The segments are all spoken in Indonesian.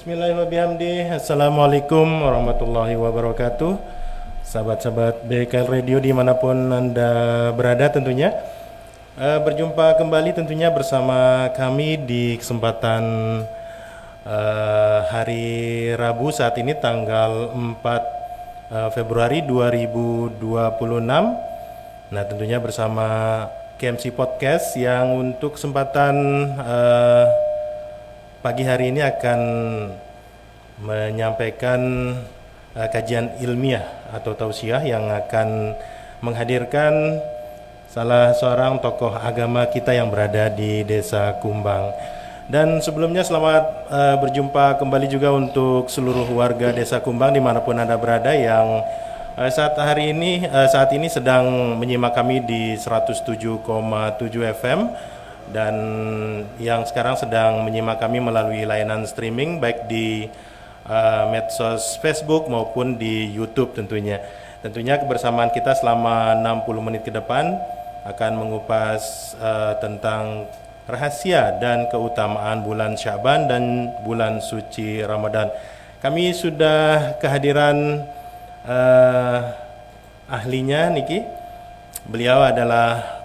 Bismillahirrahmanirrahim. Assalamualaikum warahmatullahi wabarakatuh. Sahabat-sahabat BKL Radio dimanapun Anda berada tentunya, berjumpa kembali tentunya bersama kami di kesempatan hari Rabu saat ini tanggal 4 Februari 2026. Nah, tentunya bersama KMC Podcast yang untuk kesempatan pagi hari ini akan menyampaikan kajian ilmiah atau tausiah yang akan menghadirkan salah seorang tokoh agama kita yang berada di Desa Kumbang. Dan sebelumnya selamat berjumpa kembali juga untuk seluruh warga Desa Kumbang dimanapun Anda berada yang saat ini sedang menyimak kami di 107,7 FM dan yang sekarang sedang menyimak kami melalui layanan streaming baik di medsos Facebook maupun di YouTube tentunya. Tentunya kebersamaan kita selama 60 menit ke depan akan mengupas tentang rahasia dan keutamaan bulan Sya'ban dan bulan suci Ramadan. Kami sudah kehadiran ahlinya Niki. Beliau adalah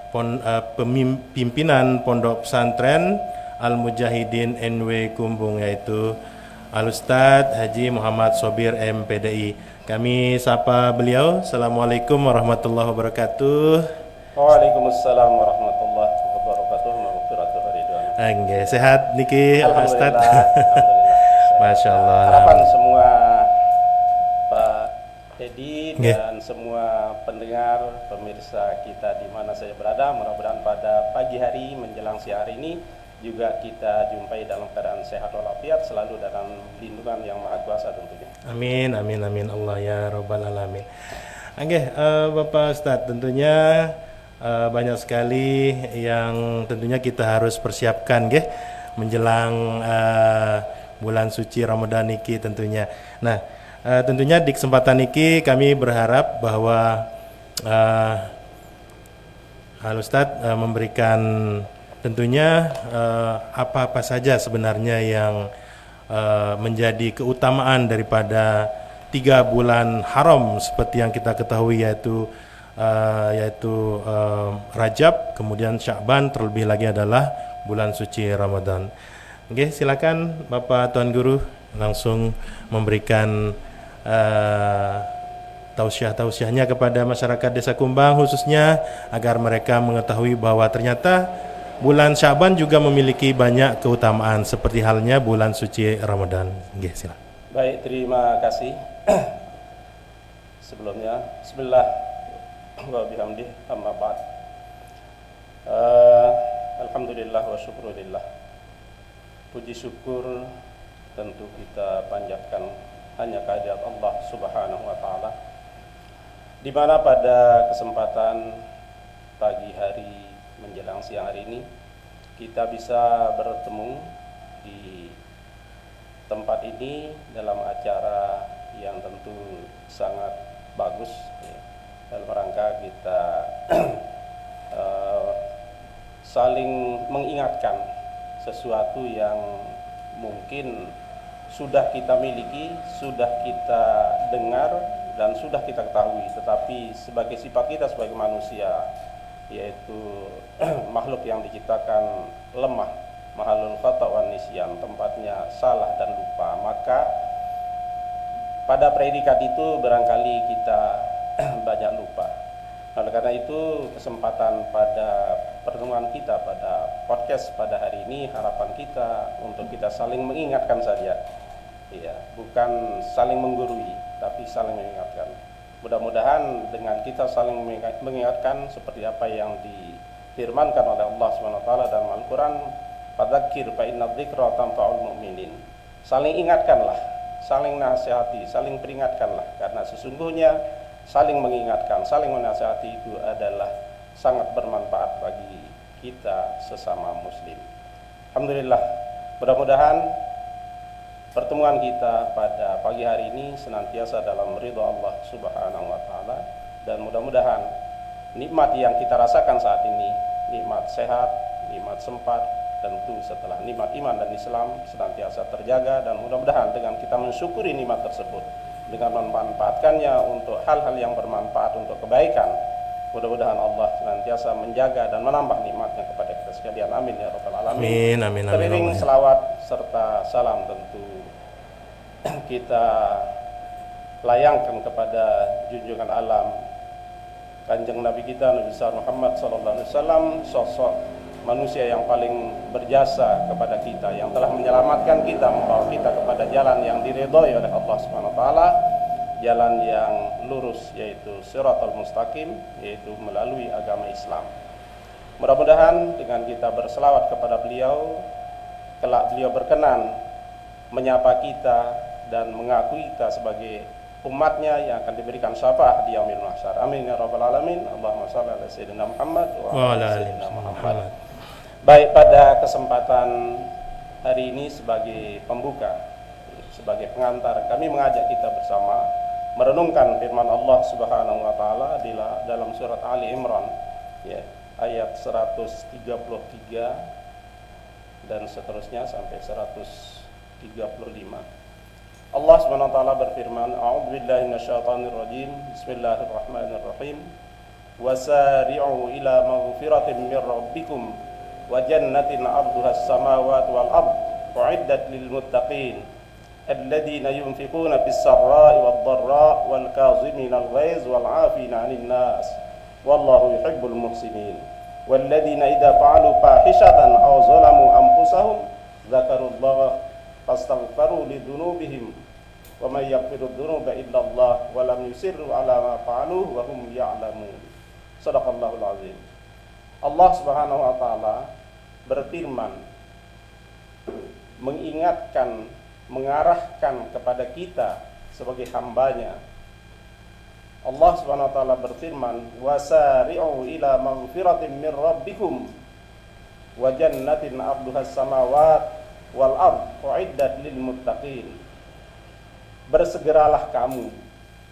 pimpinan Pondok Pesantren Al-Mujahidin NW Kumbung, yaitu Al-Ustadz Haji Muhammad Sobir MPDI. Kami sapa beliau. Assalamualaikum warahmatullahi wabarakatuh. Waalaikumsalam warahmatullahi wabarakatuh. Oke, sehat Niki Ustadz? Alhamdulillah. Masya Allah. Harapan semua Edi dan semua pendengar, pemirsa kita di mana saja berada, mudah-mudahan pada pagi hari menjelang siang hari ini juga kita jumpai dalam keadaan sehat walafiat, selalu dalam lindungan yang maha kuasa tentunya. Amin, amin, amin Allah ya Rabbal Alamin. Oke, Bapak Ustadz, tentunya banyak sekali yang tentunya kita harus persiapkan menjelang bulan suci Ramadan niki tentunya. Nah, tentunya di kesempatan ini kami berharap bahwa Al-Ustadz memberikan tentunya apa-apa saja sebenarnya yang menjadi keutamaan daripada 3 bulan haram seperti yang kita ketahui yaitu Rajab, kemudian Sya'ban, terlebih lagi adalah bulan suci Ramadan. Oke, silakan Bapak Tuan Guru langsung memberikan tausiah-tausiahnya kepada masyarakat Desa Kumbang khususnya agar mereka mengetahui bahwa ternyata bulan Sya'ban juga memiliki banyak keutamaan seperti halnya bulan suci Ramadan. Oke, silakan. Baik, terima kasih. Sebelumnya, bismillah wa bihamdih amma ba'd. Alhamdulillah wa syukurillah. Puji syukur tentu kita panjatkan hanya kehadirat Allah Subhanahu wa taala, di mana pada kesempatan pagi hari menjelang siang hari ini kita bisa bertemu di tempat ini dalam acara yang tentu sangat bagus dalam rangka kita saling mengingatkan sesuatu yang mungkin sudah kita miliki, sudah kita dengar, dan sudah kita ketahui, tetapi sebagai sifat kita sebagai manusia, yaitu makhluk yang diciptakan lemah, mahalul khata' wan nisyan, tempatnya salah dan lupa, maka pada predikat itu barangkali kita banyak lupa. Oleh karena itu kesempatan pada pertemuan kita pada podcast pada hari ini, harapan kita untuk kita saling mengingatkan saja, ya, bukan saling menggurui, tapi saling mengingatkan. Mudah-mudahan dengan kita saling mengingatkan seperti apa yang difirmankan oleh Allah SWT dalam Al-Quran, fadzakir fa inna dzikra tanfa'ul mu'minin. Saling ingatkanlah, saling nasihati, saling peringatkanlah, karena sesungguhnya saling mengingatkan, saling menasihati itu adalah sangat bermanfaat bagi kita sesama muslim. Alhamdulillah, mudah-mudahan pertemuan kita pada pagi hari ini senantiasa dalam ridha Allah Subhanahu wa taala, dan mudah-mudahan nikmat yang kita rasakan saat ini, nikmat sehat, nikmat sempat, tentu setelah nikmat iman dan Islam senantiasa terjaga, dan mudah-mudahan dengan kita mensyukuri nikmat tersebut, dengan memanfaatkannya untuk hal-hal yang bermanfaat untuk kebaikan, mudah-mudahan Allah senantiasa menjaga dan menambah nikmatnya kepada kita sekalian. Amin ya rabbal alamin. Amin, amin, amin. Teriring selawat serta salam tentu kita layangkan kepada junjungan alam Kanjeng Nabi kita Nabi besar Muhammad sallallahu alaihi wasallam, sosok manusia yang paling berjasa kepada kita, yang telah menyelamatkan kita, membawa kita kepada jalan yang diridhoi oleh Allah Subhanahu wa taala, jalan yang lurus, yaitu Shiratal Mustaqim, yaitu melalui agama Islam. Mudah-mudahan dengan kita berselawat kepada beliau, kelak beliau berkenan menyapa kita dan mengakui kita sebagai umatnya yang akan diberikan syafaat di yaumil mahsyar. Amin ya rabbal alamin. Allahumma shalli ala sayyidina Muhammad wa ala sayyidina Muhammad. Baik, pada kesempatan hari ini sebagai pembuka, sebagai pengantar, kami mengajak kita bersama merenungkan firman Allah Subhanahu wa taala dalam surat Ali Imran, ya, ayat 133 dan seterusnya sampai 135. Allah Subhanahu wa taala berfirman, A'udzu billahi minasyaitonir rajim. Bismillahirrahmanirrahim. Wasari'u ila maghfiratin mir rabbikum wa jannatin 'arduhas samawati wal ard u'iddat lil muttaqin alladziina yunfiquna fis sarra'i wad dharra'i wal kaazimina al ghaiz wal 'aafina 'anil naas wallahu yuhibbul muhsinin walladziina idza fa'alu fahishatan aw zalamu anfusahum dzakarullaha fastaghfiru lidzunubihim wa may yaghfiru dzunuba illa Allah wa lam yusirru ala ma fa'alu wa hum ya'lamun. Shadaqallahul azim. Allah Subhanahu wa taala berfirman, mengingatkan, mengarahkan kepada kita sebagai hambanya. Allah Subhanahu wa taala berfirman, wasari'u ila maghfiratin mir rabbikum wa jannatin 'arduhas samawati wal ard u'iddat lil muttaqin. Bersegeralah kamu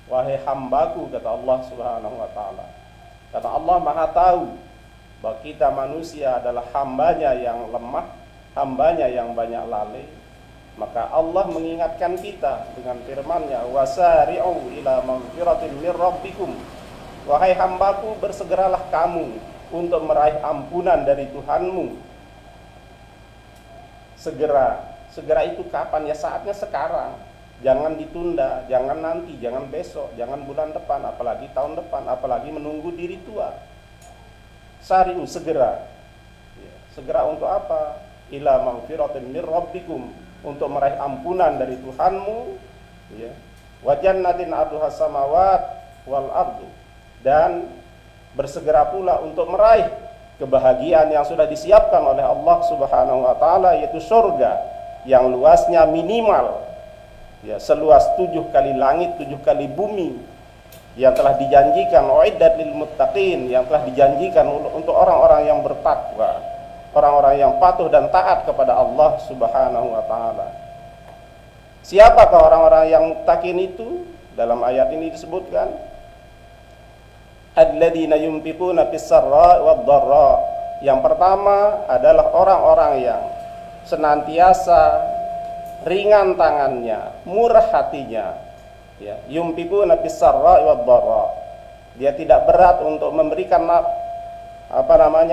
wahai hambaku, kata Allah Subhanahu wa taala. Karena Allah Maha tahu bahwa kita manusia adalah hambanya yang lemah, hambanya yang banyak lalai. Maka Allah mengingatkan kita dengan firman-Nya, wasari'u ila maghfiratin mir rabbikum. Wahai hambaku, bersegeralah kamu untuk meraih ampunan dari Tuhanmu. Segera itu kapan? Ya saatnya sekarang. Jangan ditunda, jangan nanti, jangan besok, jangan bulan depan, apalagi tahun depan, apalagi menunggu diri tua. Sari'u, segera. Ya, segera untuk apa? Ila maghfiratin mir rabbikum, untuk meraih ampunan dari Tuhanmu, ya. Wa jannatin 'arduhas samawati wal ardu, dan bersegera pula untuk meraih kebahagiaan yang sudah disiapkan oleh Allah Subhanahu wa taala, yaitu surga yang luasnya minimal, ya, seluas 7 kali langit, 7 kali bumi, yang telah dijanjikan uiddat lil muttaqin, yang telah dijanjikan untuk orang-orang yang bertakwa, orang-orang yang patuh dan taat kepada Allah Subhanahu wa taala. Siapakah orang-orang yang muttaqin itu? Dalam ayat ini disebutkan, alladzina yunfiquna fis sarra'i wad dharra. Yang pertama adalah orang-orang yang senantiasa ringan tangannya, murah hatinya, ya, yunfiquna fis sarra'i wad dharra. Dia tidak berat untuk memberikan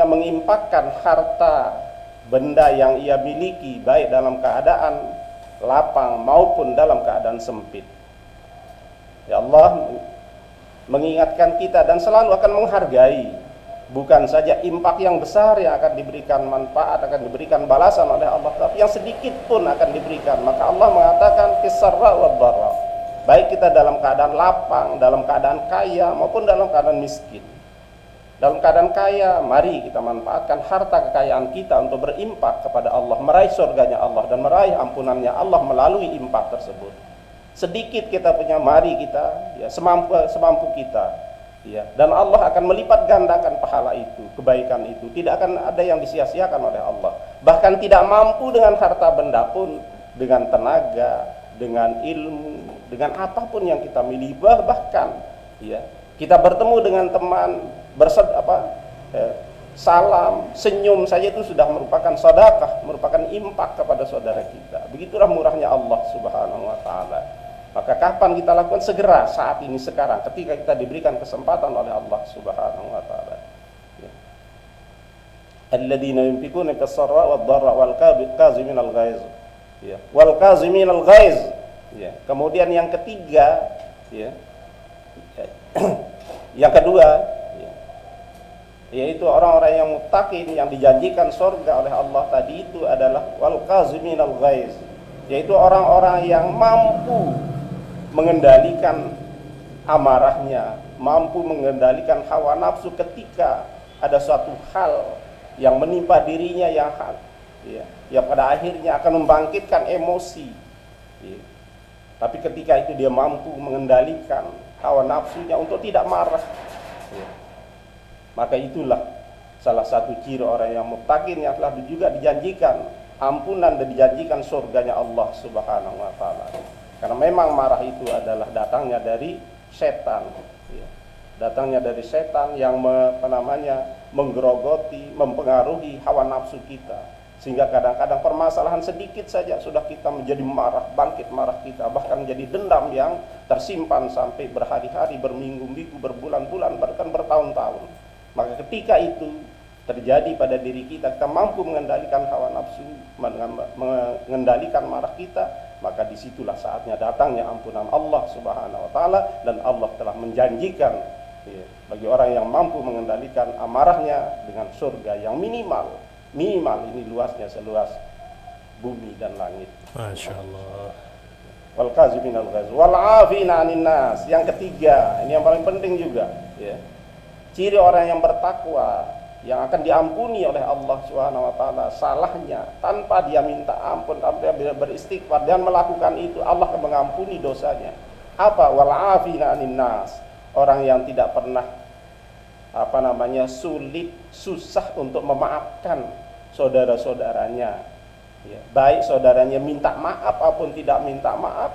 mengimpakkan harta benda yang ia miliki, baik dalam keadaan lapang maupun dalam keadaan sempit. Ya, Allah mengingatkan kita dan selalu akan menghargai, bukan saja impak yang besar yang akan diberikan manfaat, akan diberikan balasan oleh Allah, tapi yang sedikit pun akan diberikan. Maka Allah mengatakan fis sarra wad dharra, baik kita dalam keadaan lapang, dalam keadaan kaya maupun dalam keadaan miskin. Dalam keadaan kaya, mari kita manfaatkan harta kekayaan kita untuk berimpak kepada Allah, meraih surganya Allah dan meraih ampunannya Allah melalui impak tersebut. Sedikit kita punya, mari kita, ya, semampu kita, ya, dan Allah akan melipat gandakan pahala itu, kebaikan itu. Tidak akan ada yang disia-siakan oleh Allah. Bahkan tidak mampu dengan harta benda pun, dengan tenaga, dengan ilmu, dengan apapun yang kita miliki, salam, senyum saja itu sudah merupakan sedekah, merupakan infak kepada saudara kita. Begitulah murahnya Allah Subhanahu wa taala. Maka kapan kita lakukan? Segera, saat ini, sekarang, ketika kita diberikan kesempatan oleh Allah Subhanahu wa taala. Ya. Alladzina yunfikuna fis-sarra wad-dharra wal kaziminal ghaiz. Ya. Wal kaziminal ghaiz. Ya. Kemudian yang ketiga, ya. Yang kedua, ya, yaitu orang-orang yang muttaqin, yang dijanjikan surga oleh Allah tadi itu adalah wal kaziminal ghaiz, yaitu orang-orang yang mampu mengendalikan amarahnya, mampu mengendalikan hawa nafsu ketika ada suatu hal yang menimpa dirinya yang pada akhirnya akan membangkitkan emosi. Ya. Tapi ketika itu dia mampu mengendalikan hawa nafsunya untuk tidak marah. Ya. Maka itulah salah satu ciri orang yang muttaqin yang telah juga dijanjikan ampunan dan dijanjikan surganya Allah Subhanahu wa taala. Karena memang marah itu adalah datangnya dari setan, ya. Datangnya dari setan yang menggerogoti, mempengaruhi hawa nafsu kita, sehingga kadang-kadang permasalahan sedikit saja sudah kita menjadi marah, bangkit marah kita, bahkan menjadi dendam yang tersimpan sampai berhari-hari, berminggu-minggu, berbulan-bulan, bahkan bertahun-tahun. Maka ketika itu terjadi pada diri kita, kita mampu mengendalikan hawa nafsu, mengendalikan marah kita, maka disitulah saatnya datangnya ampunan Allah Subhanahu wa taala, dan Allah telah menjanjikan, ya, bagi orang yang mampu mengendalikan amarahnya dengan surga yang minimal ini luasnya seluas bumi dan langit. Masya Allah. Wal kaziminal ghaiz wal 'afina 'anil nas. Yang ketiga, ini yang paling penting juga, ya. Ciri orang yang bertakwa yang akan diampuni oleh Allah Subhanahu wa taala salahnya tanpa dia minta ampun, tanpa dia beristighfar dan melakukan itu, Allah akan mengampuni dosanya. Apa? Wal 'afina 'anil nas. Orang yang tidak pernah sulit, susah untuk memaafkan saudara-saudaranya. Ya, baik saudaranya minta maaf maupun tidak minta maaf,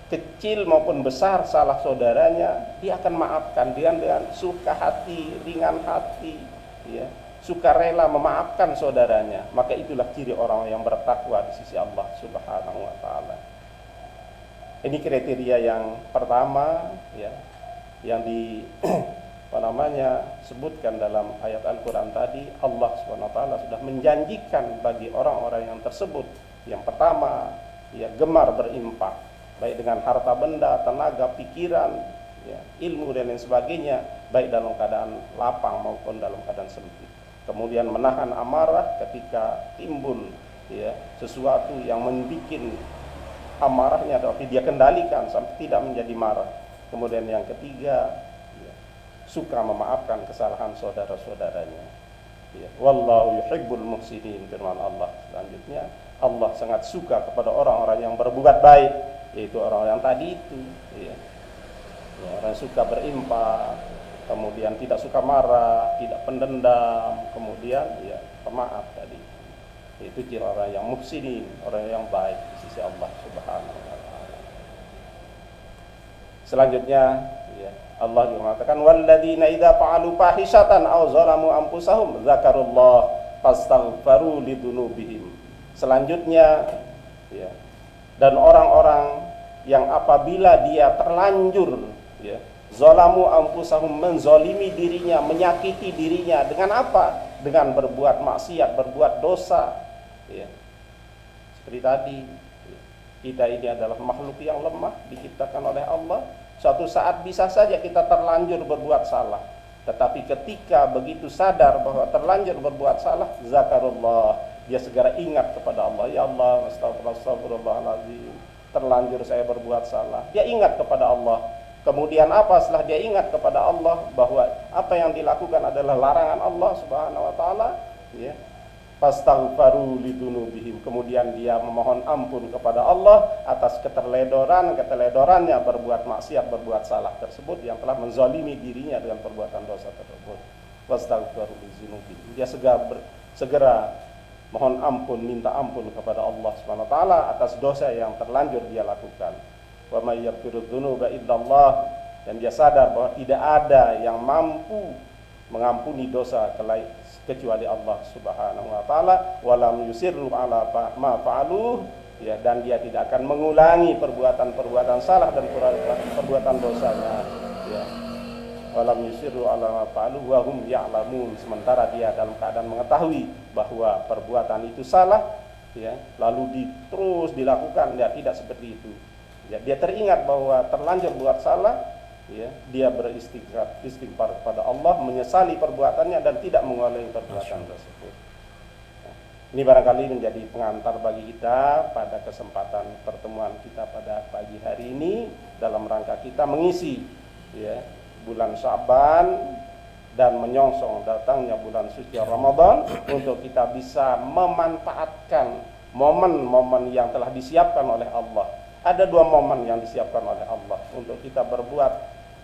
kecil maupun besar salah saudaranya, dia akan maafkan dengan suka hati, ringan hati, ya, suka rela memaafkan saudaranya. Maka itulah ciri orang yang bertakwa di sisi Allah Subhanahu wa taala. Ini kriteria yang pertama, ya, yang sebutkan dalam ayat Al-Quran tadi. Allah Subhanahu wa taala sudah menjanjikan bagi orang-orang yang tersebut, yang pertama, ya, gemar berinfak, baik dengan harta benda, tenaga, pikiran, ya, ilmu dan lain sebagainya, baik dalam keadaan lapang maupun dalam keadaan sempit. Kemudian menahan amarah ketika timbul, ya, sesuatu yang membuat amarahnya, tapi dia kendalikan sampai tidak menjadi marah. Kemudian yang ketiga, ya, suka memaafkan kesalahan saudara-saudaranya. Ya, wallahu yuhibbul muhsinin, firman Allah selanjutnya. Allah sangat suka kepada orang-orang yang berbuat baik, yaitu orang yang tadi itu, ya. Ya, orang yang suka berinfak, kemudian tidak suka marah, tidak pendendam, kemudian, ya, pemaaf tadi. Itu ciri orang yang muhsinin, orang yang baik di sisi Allah Subhanahu wa taala. Selanjutnya, ya, Allah juga mengatakan walladzina idza fa'alu fahishatan aw zalamu anfusahum dzakarullah fastaghfaru lidzunubihim. Selanjutnya, ya, dan orang-orang yang apabila dia terlanjur, ya, zalamu anfusahum, menzalimi dirinya, menyakiti dirinya dengan apa? Dengan berbuat maksiat, berbuat dosa, ya. Seperti tadi, ya, kita ini adalah makhluk yang lemah, diciptakan oleh Allah. Suatu saat bisa saja kita terlanjur berbuat salah, tetapi ketika begitu sadar bahwa terlanjur berbuat salah, zakarullah, dia segera ingat kepada Allah. Ya Allah, astagfirullahaladzim, terlanjur saya berbuat salah. Dia ingat kepada Allah. Kemudian apa setelah dia ingat kepada Allah bahwa apa yang dilakukan adalah larangan Allah Subhanahu wa taala, ya, fastaghfaru lidzunubihim, kemudian dia memohon ampun kepada Allah atas keteledorannya berbuat maksiat, berbuat salah tersebut, yang telah menzalimi dirinya dengan perbuatan dosa tersebut. Fastaghfaru lidzunubihim, dia segera mohon ampun, minta ampun kepada Allah Subhanahu wa taala atas dosa yang terlanjur dia lakukan. Wa may yaghfiru dzunuba illallah, dan dia sadar bahwa tidak ada yang mampu, mengampuni dosa kecuali Allah Subhanahu wa taala, walam yusirru ala ma fa'alu, ya, dan dia tidak akan mengulangi perbuatan-perbuatan salah dan perbuatan dosanya, ya. Walam yusirru ala ma fa'alu wa hum ya'lamun, sementara dia dalam keadaan mengetahui bahwa perbuatan itu salah, ya, lalu terus dilakukan, ya, tidak seperti itu. Ya, dia teringat bahwa terlanjur buat salah, ya, dia beristighfar kepada Allah, menyesali perbuatannya dan tidak mengulangi perbuatan tersebut. Nah, ini barangkali menjadi pengantar bagi kita pada kesempatan pertemuan kita pada pagi hari ini dalam rangka kita mengisi, ya, bulan Sya'ban dan menyongsong datangnya bulan suci Ramadan untuk kita bisa memanfaatkan momen-momen yang telah disiapkan oleh Allah. Ada 2 momen yang disiapkan oleh Allah untuk kita berbuat,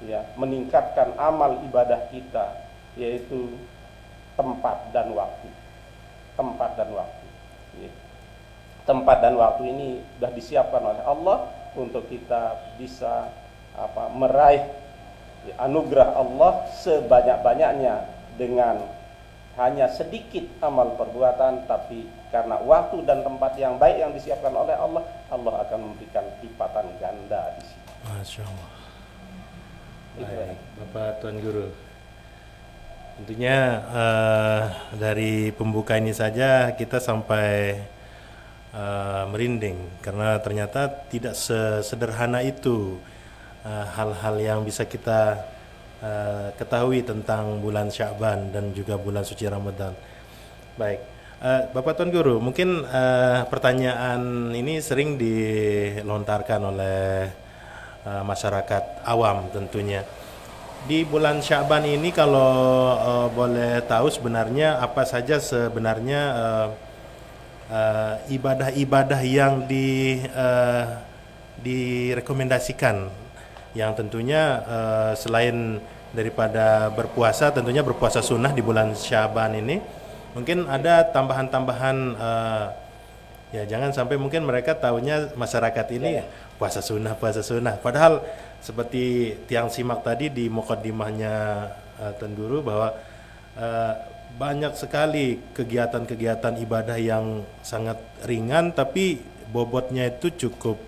ya, meningkatkan amal ibadah kita, yaitu tempat dan waktu. Tempat dan waktu, ya. Tempat dan waktu ini sudah disiapkan oleh Allah untuk kita bisa meraih, ya, anugerah Allah sebanyak-banyaknya dengan hanya sedikit amal perbuatan, tapi karena waktu dan tempat yang baik yang disiapkan oleh Allah, Allah akan memberikan lipatan ganda di sini. Masya Allah. Baik, Bapak Tuan Guru. Tentunya dari pembuka ini saja kita sampai merinding karena ternyata tidak sesederhana itu hal-hal yang bisa kita ketahui tentang bulan Sya'ban dan juga bulan suci Ramadan. Baik, Bapak Tuan Guru, mungkin pertanyaan ini sering dilontarkan oleh masyarakat awam tentunya. Di bulan Sya'ban ini kalau boleh tahu sebenarnya apa saja sebenarnya ibadah-ibadah yang direkomendasikan, yang tentunya selain daripada berpuasa, tentunya berpuasa sunnah di bulan Sya'ban ini, mungkin ada tambahan-tambahan, ya jangan sampai mungkin mereka tahunya masyarakat ini puasa sunnah, padahal seperti tiang simak tadi di muqaddimahnya Tuan Guru bahwa banyak sekali kegiatan-kegiatan ibadah yang sangat ringan tapi bobotnya itu cukup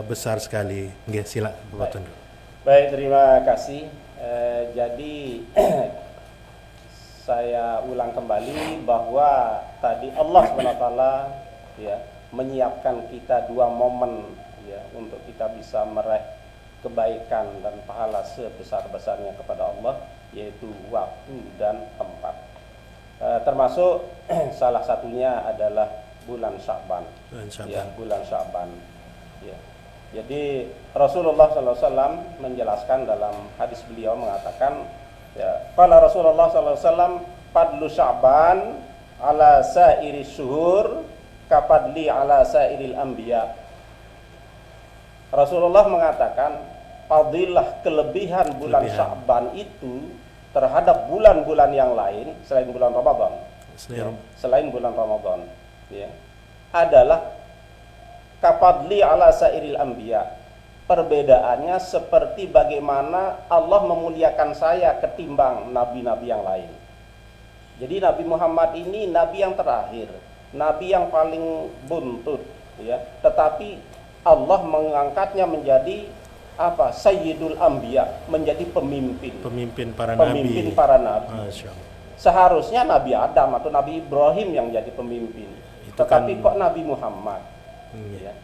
besar sekali. Nggih, silakan Bapak Tuan Guru. Baik, terima kasih. Jadi saya ulang kembali bahwa tadi Allah SWT, ya, menyiapkan kita 2 momen, ya, untuk kita bisa meraih kebaikan dan pahala sebesar-besarnya kepada Allah, yaitu waktu dan tempat. Termasuk salah satunya adalah bulan Sya'ban. Ya, bulan Sya'ban. Ya. Jadi Rasulullah SAW menjelaskan dalam hadis beliau mengatakan, ya, qala Rasulullah SAW, fadlu Sya'ban ala sa'iri syuhur kapadli ala sa'iril anbiya. Rasulullah mengatakan fadilah kelebihan bulan Sya'ban itu terhadap bulan-bulan yang lain selain bulan Ramadan, selain bulan Ramadan, ya, adalah kapadli ala sa'iril anbiya. Perbedaannya seperti bagaimana Allah memuliakan saya ketimbang nabi-nabi yang lain. Jadi Nabi Muhammad ini nabi yang terakhir, nabi yang paling buntut, ya, tetapi Allah mengangkatnya menjadi apa? Sayyidul Anbiya, menjadi pemimpin para nabi. Seharusnya Nabi Adam atau Nabi Ibrahim yang jadi pemimpin, tetapi kok Nabi Muhammad, ya.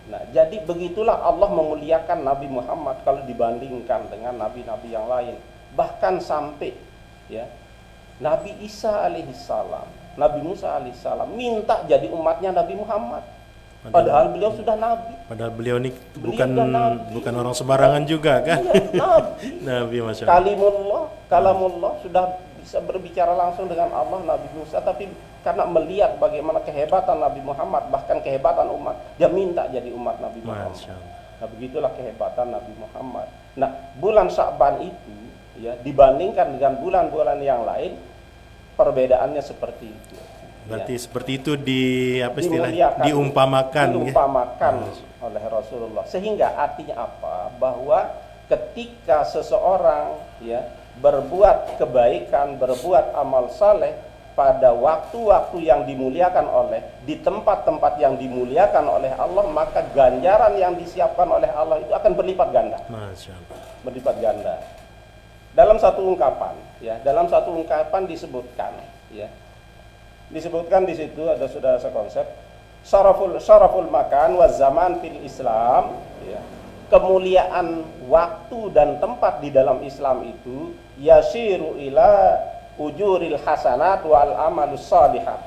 Nah, jadi begitulah Allah memuliakan Nabi Muhammad kalau dibandingkan dengan nabi-nabi yang lain. Bahkan sampai, ya, Nabi Isa alaihissalam, Nabi Musa alaihissalam minta jadi umatnya Nabi Muhammad. Padahal beliau sudah nabi. Padahal beliau ini bukan orang sembarangan juga, kan? Iya, nabi. Nabi, Masya Allah. Kalamullah, sudah bisa berbicara langsung dengan Allah, Nabi Musa, tapi karena melihat bagaimana kehebatan Nabi Muhammad, bahkan kehebatan umat, dia minta jadi umat Nabi Muhammad. Nah, begitulah kehebatan Nabi Muhammad. Nah, bulan Sya'ban itu, ya, dibandingkan dengan bulan-bulan yang lain, perbedaannya seperti itu. Berarti, ya, seperti itu diumpamakan oleh Rasulullah. Sehingga artinya apa? Bahwa ketika seseorang, ya, berbuat kebaikan, berbuat amal saleh pada waktu-waktu yang dimuliakan oleh, di tempat-tempat yang dimuliakan oleh Allah, maka ganjaran yang disiapkan oleh Allah itu akan berlipat ganda. Masya Allah. Berlipat ganda. Dalam satu ungkapan, ya, dalam satu ungkapan disebutkan, ya, disebutkan di situ ada sudah sekonsep syaraful makan wa zaman fil Islam, ya. Kemuliaan waktu dan tempat di dalam Islam itu yasiru ila ujuril hasanat wal amalus shalihat,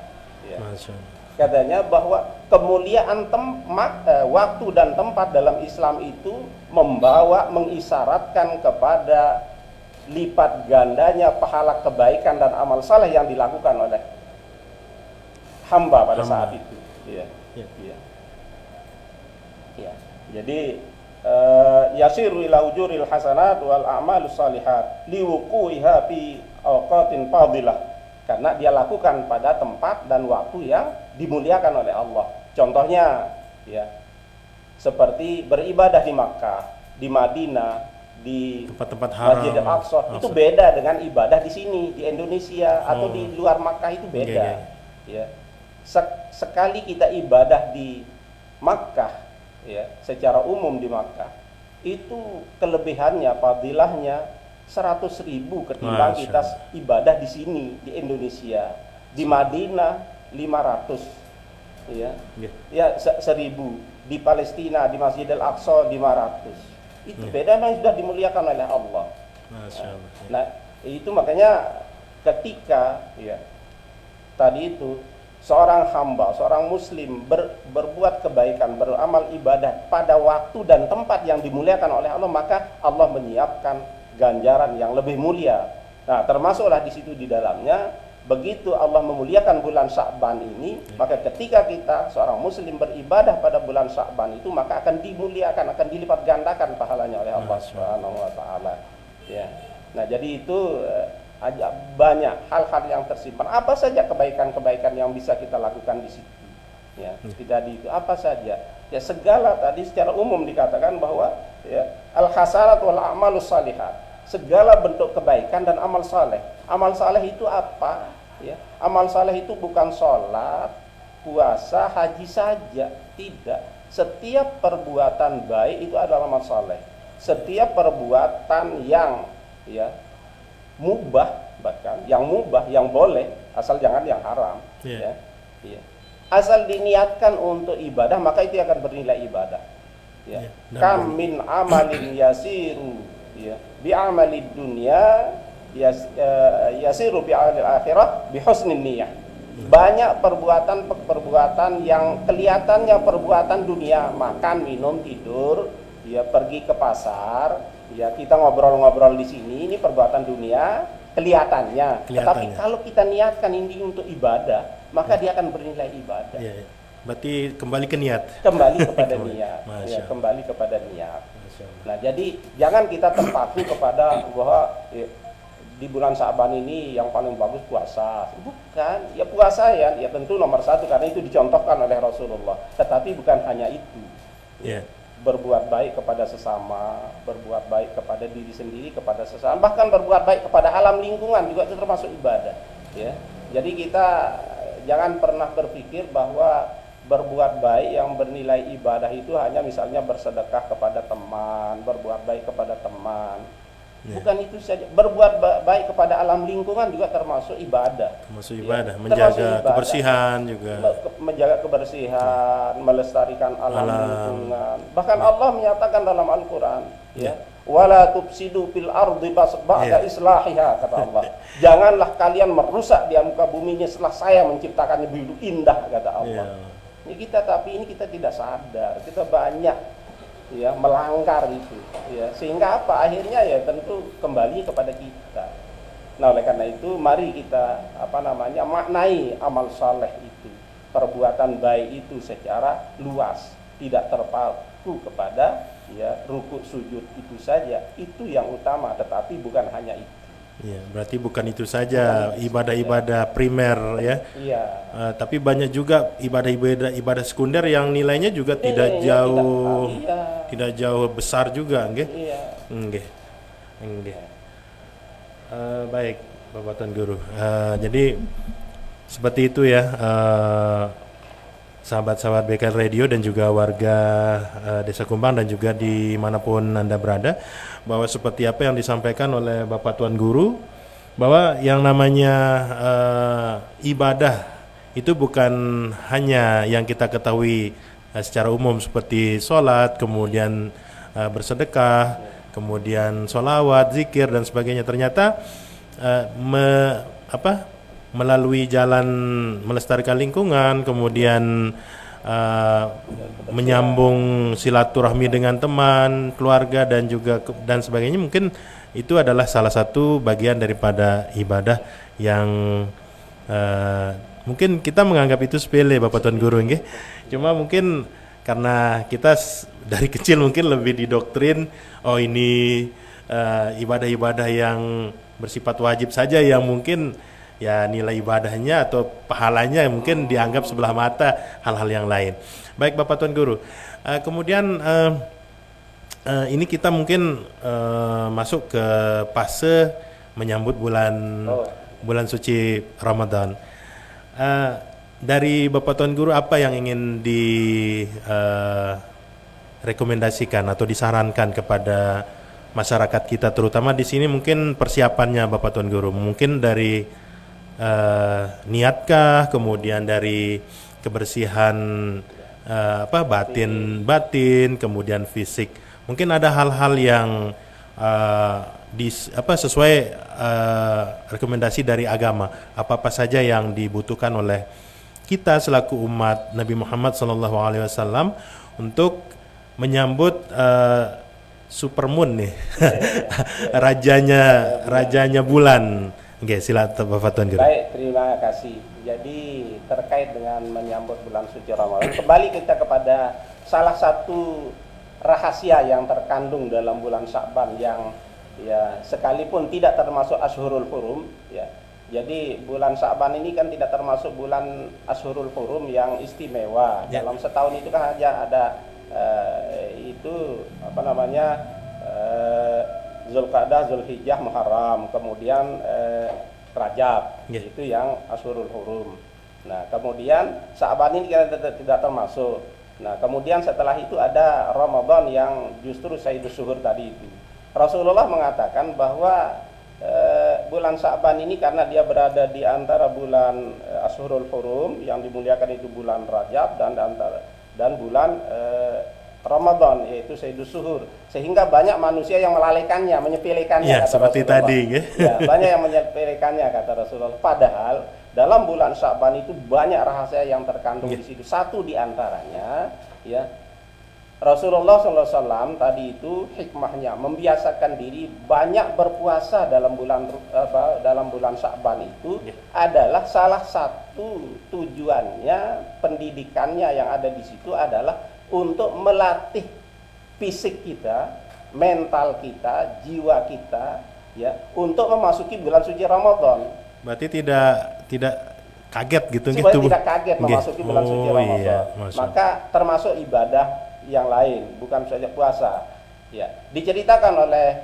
ya. Masya Allah. Katanya bahwa kemuliaan waktu dan tempat dalam Islam itu mengisyaratkan kepada lipat gandanya pahala kebaikan dan amal saleh yang dilakukan oleh hamba pada saat itu. Ya. Ya. Ya. Ya. Jadi yasiru ila ujuril hasanat wal a'malus shalihat liwuqu'iha fi awqatin fadilah, karena dia lakukan pada tempat dan waktu yang dimuliakan oleh Allah. Contohnya, ya, seperti beribadah di Makkah, di Madinah, di Tempat-tempat haram, Masjid Al-Aqsa, itu beda dengan ibadah di sini di Indonesia atau di luar Makkah, itu beda. Ya. Sekali kita ibadah di Makkah, ya, secara umum di Makkah, itu kelebihannya, fadilahnya 100.000 ketimbang Masya kita ibadah di sini di Indonesia. Di Madinah 500, ya, ya 1.000. Di Palestina di Masjid Al-Aqsa 500. Itu beda, memang sudah dimuliakan oleh Allah. Masya Allah. Nah, itu makanya ketika, ya, tadi itu seorang hamba, seorang muslim berbuat kebaikan, beramal ibadah pada waktu dan tempat yang dimuliakan oleh Allah, maka Allah menyiapkan ganjaran yang lebih mulia. Nah, termasuklah di situ di dalamnya, begitu Allah memuliakan bulan Sya'ban ini, maka ketika kita seorang muslim beribadah pada bulan Sya'ban itu, maka akan dimuliakan, akan dilipat gandakan pahalanya oleh Allah Subhanahu wa taala. Ya. Nah, jadi itu banyak hal-hal yang tersimpan. Apa saja kebaikan-kebaikan yang bisa kita lakukan di situ, ya, tidak di itu apa saja, ya, segala tadi secara umum dikatakan bahwa, ya, al hasanat wal amalus shalihat, segala bentuk kebaikan dan amal saleh. Amal saleh itu apa, ya? Amal saleh itu bukan sholat, puasa, haji saja, tidak. Setiap perbuatan baik itu adalah amal saleh. Setiap perbuatan yang, ya, mubah, bahkan yang mubah, yang boleh, asal jangan yang haram, ya, ya. Asal diniatkan untuk ibadah, maka itu akan bernilai ibadah, ya. Kam min amalin yasiru, ya, bi amalid dunya yasiru bi amalil akhirah bi husnin niyyah. Banyak perbuatan yang kelihatannya perbuatan dunia, makan, minum, tidur, ya, pergi ke pasar, ya, kita ngobrol-ngobrol di sini, ini perbuatan dunia kelihatannya. Tetapi kalau kita niatkan ini untuk ibadah, maka dia akan bernilai ibadah. Ya, berarti kembali ke niat. Kembali kepada niat. Ya, kembali kepada niat. Nah, jadi jangan kita terpaku kepada bahwa, ya, di bulan Sya'ban ini yang paling bagus puasa. Bukan, ya puasa ya tentu nomor satu karena itu dicontohkan oleh Rasulullah. Tetapi bukan hanya itu. Ya. Berbuat baik kepada sesama, berbuat baik kepada diri sendiri, kepada sesama, bahkan berbuat baik kepada alam lingkungan juga itu termasuk ibadah, ya. Jadi kita jangan pernah berpikir bahwa berbuat baik yang bernilai ibadah itu hanya misalnya bersedekah kepada teman, berbuat baik kepada teman. Bukan itu saja, berbuat baik kepada alam lingkungan juga termasuk ibadah. Termasuk ibadah, ya, menjaga kebersihan juga. Menjaga kebersihan, melestarikan alam lingkungan. Bahkan Allah menyatakan dalam Al-Qur'an, ya, wala tufsidu fil ardi ba'da islahiha, kata Allah. Janganlah kalian merusak di muka buminya setelah saya menciptakannya begitu indah, kata Allah. Ya, tapi ini kita tidak sadar, kita banyak, ya, melanggar itu, ya, sehingga apa akhirnya, ya, tentu kembali kepada kita. Nah, oleh karena itu mari kita maknai amal saleh itu, perbuatan baik itu secara luas, tidak terpaku kepada, ya, rukuk sujud itu saja, itu yang utama, tetapi bukan hanya itu. Ya, berarti bukan itu saja ibadah-ibadah primer, ya. Iya. Tapi banyak juga ibadah sekunder yang nilainya juga tidak jauh, tidak jauh besar juga, nggih. Iya. Nggih. Nggih. Baik, Bapak Tuan Guru. Jadi seperti itu ya, sahabat-sahabat BKL Radio dan juga warga Desa Kumbang dan juga dimanapun Anda berada, bahwa seperti apa yang disampaikan oleh Bapak Tuan Guru, bahwa yang namanya ibadah itu bukan hanya yang kita ketahui secara umum seperti sholat, kemudian bersedekah, kemudian sholawat, zikir dan sebagainya. Ternyata melalui jalan melestarikan lingkungan, kemudian menyambung silaturahmi dengan teman, keluarga dan juga dan sebagainya, mungkin itu adalah salah satu bagian daripada ibadah yang mungkin kita menganggap itu sepele, Bapak Tuan Guru nggih. Cuma mungkin karena kita dari kecil mungkin lebih didoktrin, oh ini ibadah-ibadah yang bersifat wajib saja yang mungkin ya nilai ibadahnya atau pahalanya mungkin dianggap sebelah mata hal-hal yang lain. Baik Bapak Tuan Guru, kemudian ini kita mungkin masuk ke fase menyambut bulan suci Ramadan. Dari Bapak Tuan Guru, apa yang ingin direkomendasikan atau disarankan kepada masyarakat kita, terutama di sini mungkin persiapannya Bapak Tuan Guru, mungkin dari niatkah, kemudian dari kebersihan batin, kemudian fisik, mungkin ada hal-hal yang sesuai rekomendasi dari agama, apa saja yang dibutuhkan oleh kita selaku umat Nabi Muhammad SAW untuk menyambut supermoon nih, rajanya bulan. Oke, silakan Bapak Tuan Guru. Baik, terima kasih. Jadi terkait dengan menyambut bulan suci Ramadan, kembali kita kepada salah satu rahasia yang terkandung dalam bulan Sya'ban yang ya sekalipun tidak termasuk Ashhurul Hurum ya. Jadi bulan Sya'ban ini kan tidak termasuk bulan Ashhurul Hurum yang istimewa. Ya. Dalam setahun itu kan hanya ada Zulqa'dah, Zulhijjah, Muharram, kemudian Rajab, itu yang Ashhurul Hurum. Nah, kemudian Sya'ban ini tidak termasuk. Nah, kemudian setelah itu ada Ramadan yang justru Sayyidus Syuhur tadi itu. Rasulullah mengatakan bahwa bulan Sya'ban ini karena dia berada di antara bulan Ashhurul Hurum yang dimuliakan itu bulan Rajab dan bulan Ramadan yaitu Sayyidus Syuhur, sehingga banyak manusia yang melalaikannya, menyepelekannya. Ya, seperti Rasulullah. tadi ya, banyak yang menyepelekannya kata Rasulullah. Padahal dalam bulan Sya'ban itu banyak rahasia yang terkandung di situ. Satu di antaranya ya, Rasulullah SAW tadi itu hikmahnya membiasakan diri banyak berpuasa dalam bulan Sya'ban itu adalah salah satu tujuannya, pendidikannya yang ada di situ adalah untuk melatih fisik kita, mental kita, jiwa kita ya untuk memasuki bulan suci Ramadan. Berarti tidak kaget gitu supaya tidak kaget memasuki bulan suci Ramadan. Iya, maka termasuk ibadah yang lain, bukan saja puasa. Ya, diceritakan oleh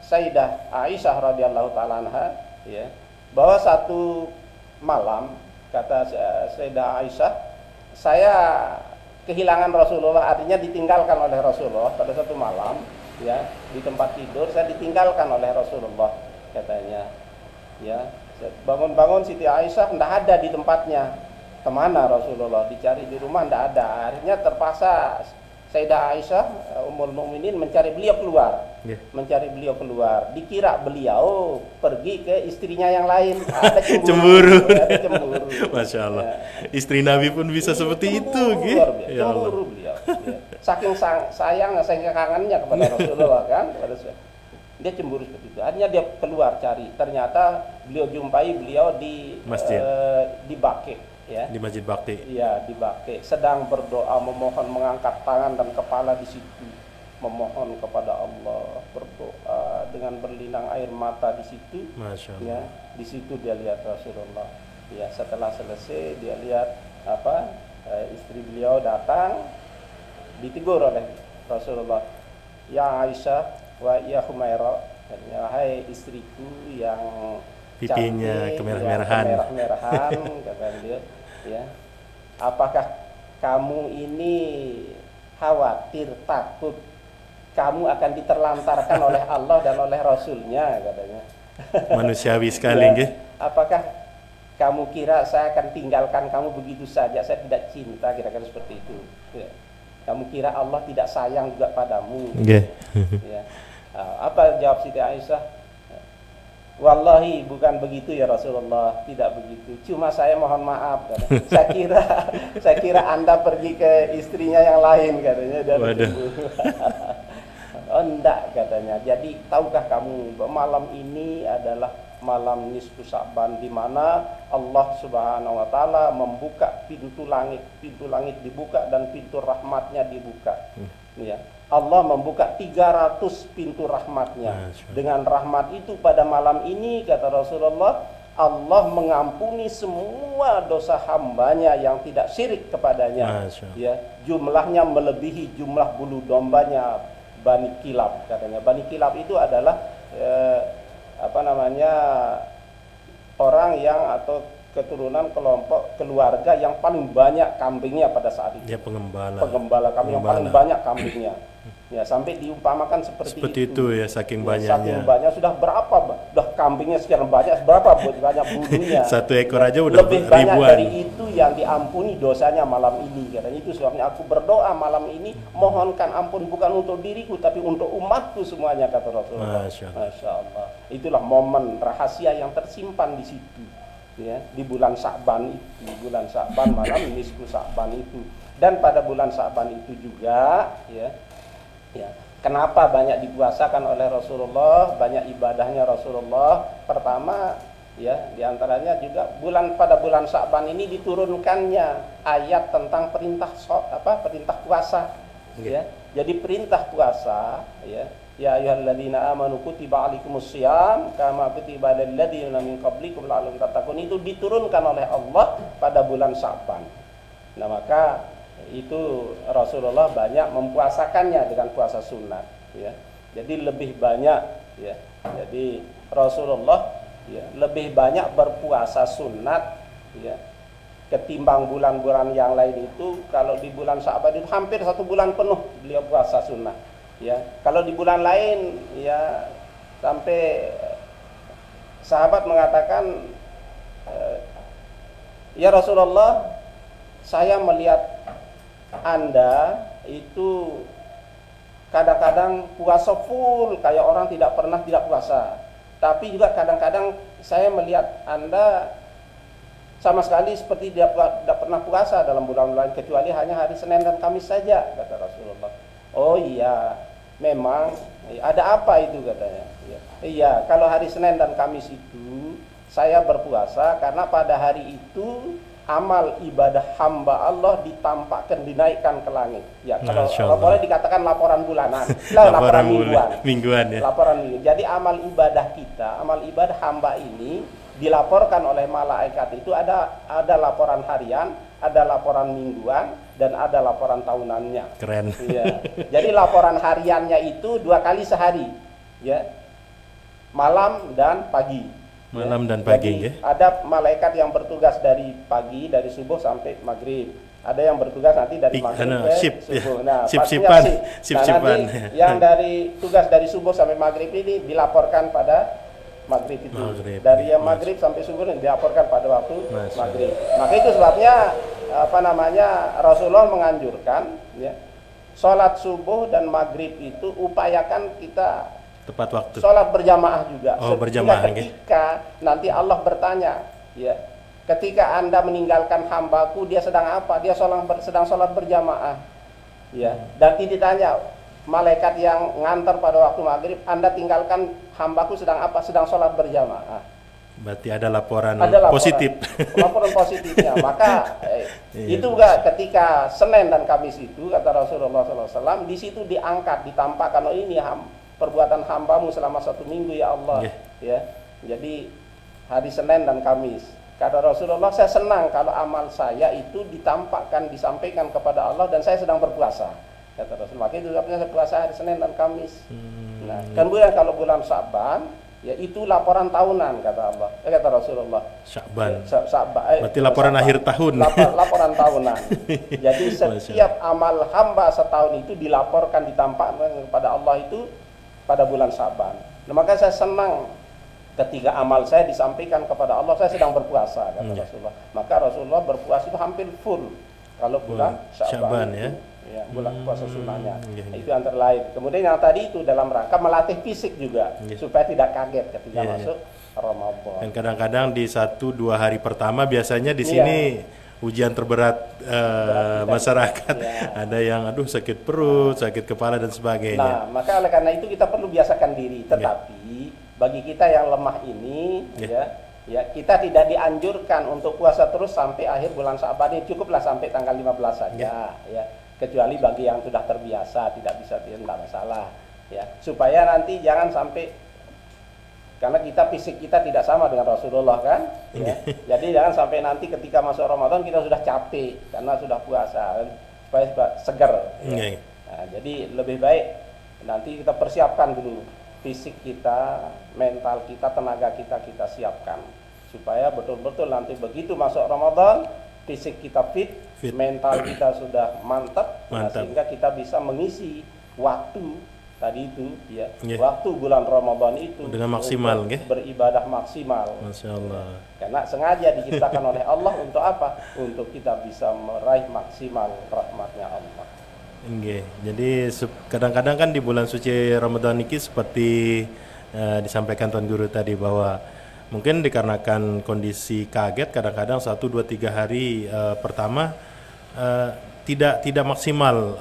Sayyidah Aisyah radhiyallahu taala anha ya, bahwa satu malam kata Sayyidah Aisyah, saya kehilangan Rasulullah, artinya ditinggalkan oleh Rasulullah pada satu malam ya, di tempat tidur saya ditinggalkan oleh Rasulullah katanya ya. Bangun-bangun Siti Aisyah tidak ada di tempatnya. Kemana Rasulullah? Dicari di rumah tidak ada. Akhirnya terpaksa Sayyidah Aisyah Ummul Mukminin mencari beliau keluar. Mencari beliau keluar. Dikira beliau pergi ke istrinya yang lain. Ada cemburu. Ada cemburu. Masya Allah. Ya. Istri Nabi pun bisa seperti itu. Ya cemburu beliau. Ya. Saking sayang, saking kangennya kepada Rasulullah kan. Dia cemburu seperti itu. Akhirnya dia keluar cari. Ternyata beliau jumpai beliau di masjid, di Baqi. Ya. Di Masjid Bakti. Iya, di Baqi. Sedang berdoa, memohon, mengangkat tangan dan kepala di situ, memohon kepada Allah, berdoa dengan berlinang air mata di situ. Masya Allah. Ya, di situ dia lihat Rasulullah. Ya, setelah selesai dia lihat istri beliau datang, ditegur oleh Rasulullah. Ya Aisyah wa ya Humaira, Katanya, wahai istriku yang Pipinya cantik, kemerah-merahan. yang kemerah-merahan, kata beliau, ya. Apakah kamu ini khawatir, takut kamu akan diterlantarkan oleh Allah dan oleh Rasulnya, katanya. Manusiawi sekali Ya, nggih. apakah kamu kira saya akan tinggalkan kamu begitu saja, saya tidak cinta, kira-kira seperti itu, ya. Kamu kira Allah tidak sayang juga padamu, Nggih. ya. Apa jawab Siti Aisyah? Wallahi bukan begitu ya Rasulullah, tidak begitu. Cuma saya mohon maaf, katanya. Saya kira Anda pergi ke istrinya yang lain, katanya. Waduh. Oh enggak, katanya. Jadi tahukah kamu bahwa malam ini adalah malam nisfu Sya'ban, di mana Allah Subhanahu wa taala membuka pintu langit dibuka dan pintu rahmatnya dibuka. Ya. Allah membuka 300 pintu rahmatnya. Dengan rahmat itu pada malam ini, kata Rasulullah, Allah mengampuni semua dosa hambanya yang tidak syirik kepadanya. Ya, jumlahnya melebihi jumlah bulu dombanya Bani Kilab, katanya. Bani Kilab itu adalah orang yang atau keturunan kelompok keluarga yang paling banyak kambingnya pada saat itu. Dia pengembala kambing yang paling banyak kambingnya. Ya, sampai diumpamakan seperti itu ya, saking ya, banyaknya. Saking banyak, sudah berapa? Sudah kambingnya sekian banyak, berapa banyak bulunya. Satu ekor aja udah lebih ribuan. banyak dari itu yang diampuni dosanya malam ini. Katanya itu sebabnya aku berdoa malam ini, mohonkan ampun bukan untuk diriku tapi untuk umatku semuanya, kata Rasulullah. Masya Allah. Itulah momen rahasia yang tersimpan di situ. Ya, di bulan Sya'ban itu, bulan Sya'ban malam nisfu Sya'ban itu. Dan pada bulan Sya'ban itu juga, ya, kenapa banyak dipuasakan oleh Rasulullah, banyak ibadahnya Rasulullah? Pertama, ya, diantaranya juga pada bulan Sya'ban ini diturunkannya ayat tentang perintah puasa. Ya, jadi perintah puasa, ya. Ya ayyuhalladzina amanu kutiba alaikumussyiyam kama kutiba alal ladzina min qablikum la'allakum tattaqun, itu diturunkan oleh Allah pada bulan Sya'ban. Nah, maka itu Rasulullah banyak mempuasakannya dengan puasa sunat, ya. Jadi lebih banyak, ya. Jadi Rasulullah, ya, lebih banyak berpuasa sunat, ya, ketimbang bulan-bulan yang lain itu. Kalau di bulan Sya'ban itu hampir 1 bulan penuh beliau puasa sunat. Ya, kalau di bulan lain, ya, sampai sahabat mengatakan, ya Rasulullah, saya melihat Anda itu kadang-kadang puasa full kayak orang tidak pernah tidak puasa. Tapi juga kadang-kadang saya melihat Anda sama sekali seperti tidak pernah puasa dalam bulan-bulan kecuali hanya hari Senin dan Kamis saja, kata Rasulullah. Oh iya, memang ada apa itu, katanya. Iya, kalau hari Senin dan Kamis itu saya berpuasa karena pada hari itu amal ibadah hamba Allah ditampakkan, dinaikkan ke langit. Ya, kalau boleh dikatakan laporan bulanan, laporan mingguan, ya. Laporan mingguan. Jadi amal ibadah kita, amal ibadah hamba ini dilaporkan oleh malaikat itu ada laporan harian, ada laporan mingguan, dan ada laporan tahunannya. Keren. Ya. Jadi laporan hariannya itu 2 kali sehari, ya, malam dan pagi. Malam dan pagi. Jadi, ada malaikat yang bertugas dari pagi, dari subuh sampai maghrib. Ada yang bertugas nanti dari maghrib ke subuh. Nah, sip-sipan. Yang dari tugas dari subuh sampai maghrib ini dilaporkan pada maghrib itu. Dari yang maghrib sampai subuh ini dilaporkan pada waktu maghrib. Maka itu sebabnya Rasulullah menganjurkan, ya, sholat subuh dan maghrib itu upayakan kita tepat waktu. Sholat berjamaah juga. Berjamaah. Ketika nanti Allah bertanya, ya, ketika Anda meninggalkan hambaku, dia sedang apa? Dia sedang sholat berjamaah. Ya, dan ditanya malaikat yang ngantar pada waktu maghrib, Anda tinggalkan hambaku sedang apa? Sedang sholat berjamaah. Berarti ada laporan positif. Laporan positifnya. Maka itu juga ketika Senin dan Kamis itu, kata Rasulullah SAW, di situ diangkat, ditampakkan, oh ini perbuatan hambamu selama 1 minggu ya Allah. Ya. Jadi hari Senin dan Kamis. Kata Rasulullah, saya senang kalau amal saya itu ditampakkan, disampaikan kepada Allah dan saya sedang berpuasa. Kata Rasulullah, makanya itu sebabnya saya puasa hari Senin dan Kamis. Nah, kemudian kalau bulan Sya'ban, ya itu laporan tahunan kata Allah, kata Rasulullah. Sya'ban. Berarti laporan akhir tahun. Laporan tahunan. Jadi setiap amal hamba setahun itu dilaporkan, ditampakkan kepada Allah itu pada bulan Sya'ban. Nah, maka saya senang ketika amal saya disampaikan kepada Allah, saya sedang berpuasa kata Rasulullah. Maka Rasulullah berpuasa itu hampir full kalau bulan Sya'ban ya. Ya, bulan puasa sunnahnya. Itu antara lain. Kemudian yang tadi itu dalam rangka melatih fisik juga supaya tidak kaget ketika masuk Ramadan. Dan kadang-kadang di 1-2 hari pertama biasanya di sini ujian terberat masyarakat. Ada yang sakit perut, sakit kepala dan sebagainya. Nah, maka oleh karena itu kita perlu biasakan diri. Tetapi bagi kita yang lemah ini ya kita tidak dianjurkan untuk puasa terus sampai akhir bulan Sya'ban. Cukuplah sampai tanggal 15 saja ya. Kecuali bagi yang sudah terbiasa tidak bisa, tidak masalah ya, supaya nanti jangan sampai, karena fisik kita tidak sama dengan Rasulullah kan ya. Jadi jangan sampai nanti ketika masuk Ramadan kita sudah capek karena sudah puasa, supaya segar ya. Nah, jadi lebih baik nanti kita persiapkan dulu fisik kita, mental kita, tenaga kita siapkan supaya betul-betul nanti begitu masuk Ramadan fisik kita fit, mental kita sudah mantap. Nah, sehingga kita bisa mengisi waktu tadi itu ya, waktu bulan Ramadan itu dengan maksimal beribadah maksimal. Masya Allah. Karena sengaja diciptakan oleh Allah untuk apa? Untuk kita bisa meraih maksimal rahmatnya Allah. Jadi kadang-kadang kan di bulan suci Ramadan ini seperti disampaikan Tuan Guru tadi bahwa mungkin dikarenakan kondisi kaget kadang-kadang 1, 2, 3 hari pertama tidak maksimal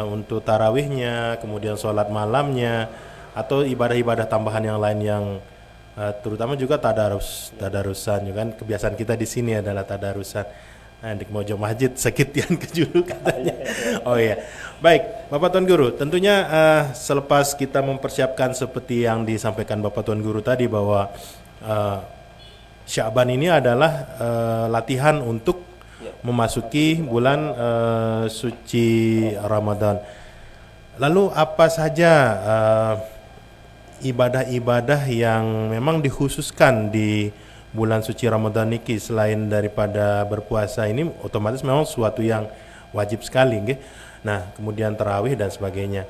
untuk tarawihnya, kemudian sholat malamnya atau ibadah-ibadah tambahan yang lain yang terutama juga tadarusan juga kan kebiasaan kita di sini adalah tadarusan. Nah, di Mojo Masjid sekitian kejulu katanya. Oh iya. Baik, Bapak Tuan Guru, tentunya selepas kita mempersiapkan seperti yang disampaikan Bapak Tuan Guru tadi bahwa Sya'ban ini adalah latihan untuk memasuki bulan suci Ramadan. Lalu apa saja ibadah-ibadah yang memang dikhususkan di bulan suci Ramadan ini selain daripada berpuasa ini otomatis memang suatu yang wajib sekali nggih. Nah, kemudian tarawih dan sebagainya.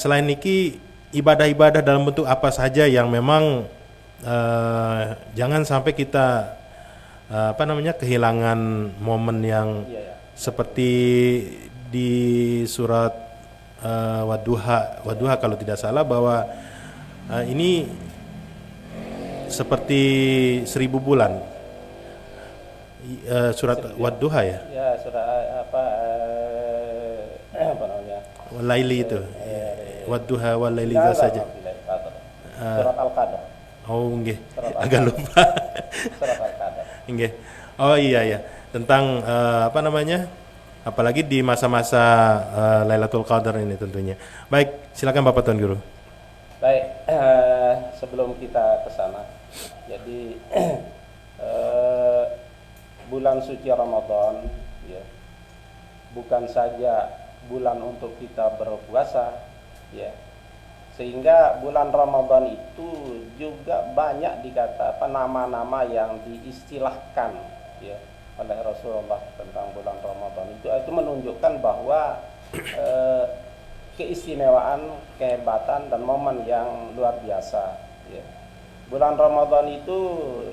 Selain niki ibadah-ibadah dalam bentuk apa saja yang memang jangan sampai kita kehilangan momen yang seperti di surat Wadduha kalau tidak salah bahwa ini seperti 1000 bulan surat Wadduha ya. Ya, surat apa namanya? Walaili itu. Wadduha walaili saja. Surat Al-Qadar. Oh nggih, agak lupa. Surat Al-Qadar. Nggih. Oh iya. Tentang apalagi di masa-masa Lailatul Qadar ini tentunya. Baik, silakan Bapak Tuan Guru. Baik, sebelum kita ke sana. Jadi bulan suci Ramadan ya, bukan saja bulan untuk kita berpuasa ya. Sehingga bulan Ramadan itu juga banyak dikata nama-nama yang diistilahkan ya oleh Rasulullah tentang bulan Ramadan itu menunjukkan bahwa keistimewaan, kehebatan dan momen yang luar biasa ya. Bulan Ramadan itu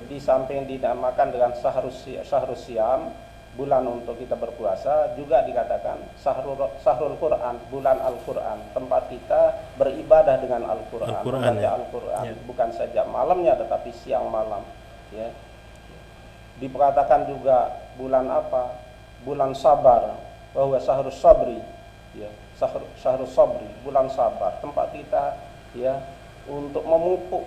di samping dinamakan dengan syahrus siam, bulan untuk kita berpuasa, juga dikatakan syahrul Quran, bulan Al-Quran, tempat kita beribadah dengan Al-Quran, membaca Al-Quran, bukan saja malamnya tetapi siang malam ya. Dikatakan juga bulan apa? Bulan sabar, bahwa syahrus sabri ya, syahrus sabri, bulan sabar, tempat kita ya untuk memupuk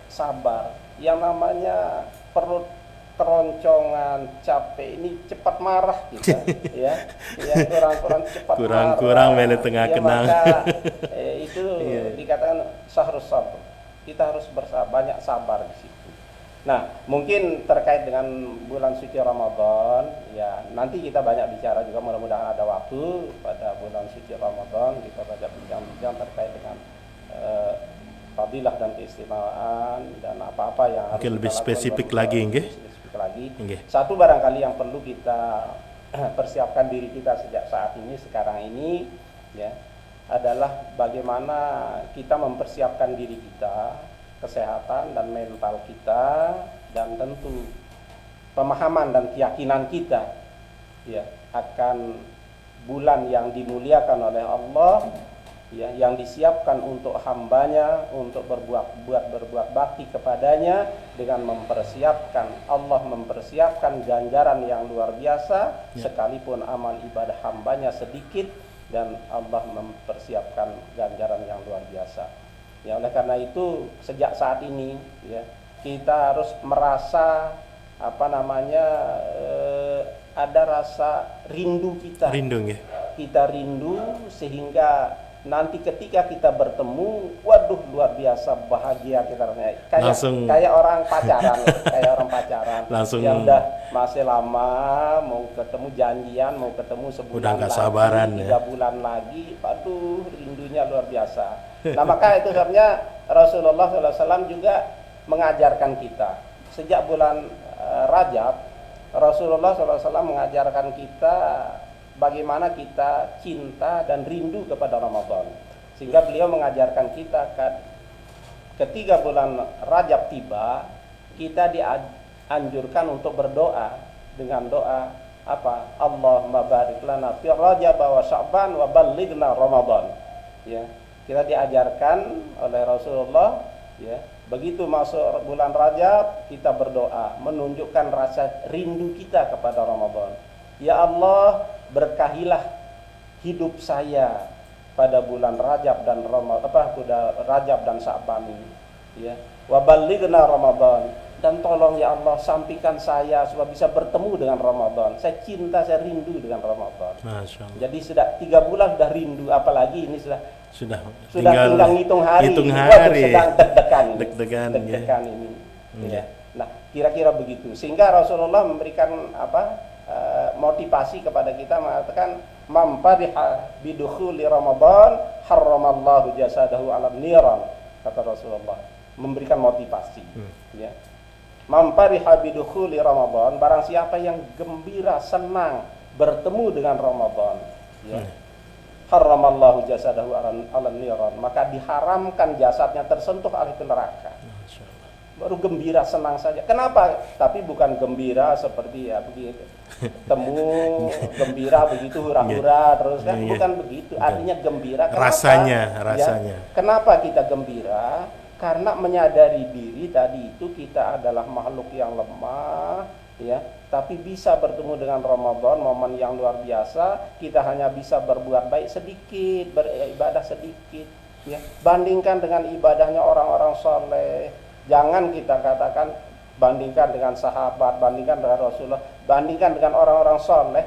sabar. Yang namanya perut keroncongan, capek ini cepat marah kita ya. Yang kurang-kurang cepat kurang mele tengah ya, kenang. Maka itu dikatakan syahrus sabr. Kita harus banyak sabar di situ. Nah, mungkin terkait dengan bulan suci Ramadan ya, nanti kita banyak bicara juga, mudah-mudahan ada waktu pada bulan suci Ramadan kita banyak bincang-bincang terkait dengan fadilah dan keistimewaan dan apa-apa yang harus Mungkin lebih kita lakukan spesifik baru lagi, kita nggih. spesifik lagi. Nggih. Satu barangkali yang perlu kita persiapkan diri kita sejak saat ini, sekarang ini, ya, adalah bagaimana kita mempersiapkan diri kita, kesehatan dan mental kita, dan tentu pemahaman dan keyakinan kita, ya, akan bulan yang dimuliakan oleh Allah, ya, yang disiapkan untuk hambanya untuk berbuat bakti kepadanya dengan mempersiapkan, Allah mempersiapkan ganjaran yang luar biasa, Ya. sekalipun amal ibadah hambanya sedikit dan Allah mempersiapkan ganjaran yang luar biasa. Ya, oleh karena itu sejak saat ini, ya, kita harus merasa ada rasa rindu kita. Rindu nggih. Kita rindu sehingga nanti ketika kita bertemu, waduh luar biasa bahagia kita rasanya. Kayak orang pacaran, kayak orang pacaran. Langsung yang udah masih lama mau ketemu, janjian mau ketemu sebulan udah nggak lagi, sabaran 3 ya. bulan lagi, waduh rindunya luar biasa. Nah, maka itu sebabnya Rasulullah SAW juga mengajarkan kita sejak bulan Rajab. Rasulullah SAW mengajarkan kita bagaimana kita cinta dan rindu kepada Ramadan, sehingga beliau mengajarkan kita ketika bulan Rajab tiba, kita dianjurkan untuk berdoa dengan doa apa? Allahumma barik lana fi Rajab wa Sya'ban wa ballighna Ramadan. Ya, kita diajarkan oleh Rasulullah, ya, begitu masuk bulan Rajab kita berdoa menunjukkan rasa rindu kita kepada Ramadan. Ya Allah, berkahilah hidup saya pada bulan Rajab dan Rajab dan Sya'ban ini, ya. Wa ballighna Ramadan, dan tolong ya Allah sampaikan saya supaya bisa bertemu dengan Ramadan. Saya cinta, saya rindu dengan Ramadan. Masya Allah. Jadi sudah 3 bulan sudah rindu, apalagi ini sudah tinggal hitung hari. Waduh, sedang deg-degan ini. Ya. Nah, kira-kira begitu. Sehingga Rasulullah memberikan motivasi kepada kita, mengatakan mampariha bidukhuli Ramadan harramallahu jasadahu 'alan niran, kata Rasulullah, memberikan motivasi. Ya. Mampariha bidukhuli Ramadan, barang siapa yang gembira, senang bertemu dengan Ramadan, ya. Harramallahu jasadahu 'alan niran, maka diharamkan jasadnya tersentuh api neraka. Baru gembira, senang saja. Kenapa? Tapi bukan gembira seperti ya begitu, temu gembira begitu hura-hura terus kan, bukan begitu. Artinya gembira. Kenapa? Rasanya. Ya, kenapa kita gembira? Karena menyadari diri tadi itu kita adalah makhluk yang lemah, ya, tapi bisa bertemu dengan Ramadan, momen yang luar biasa. Kita hanya bisa berbuat baik sedikit, beribadah sedikit, ya. Bandingkan dengan ibadahnya orang-orang soleh. Jangan kita katakan bandingkan dengan sahabat, bandingkan dengan Rasulullah, bandingkan dengan orang-orang soleh,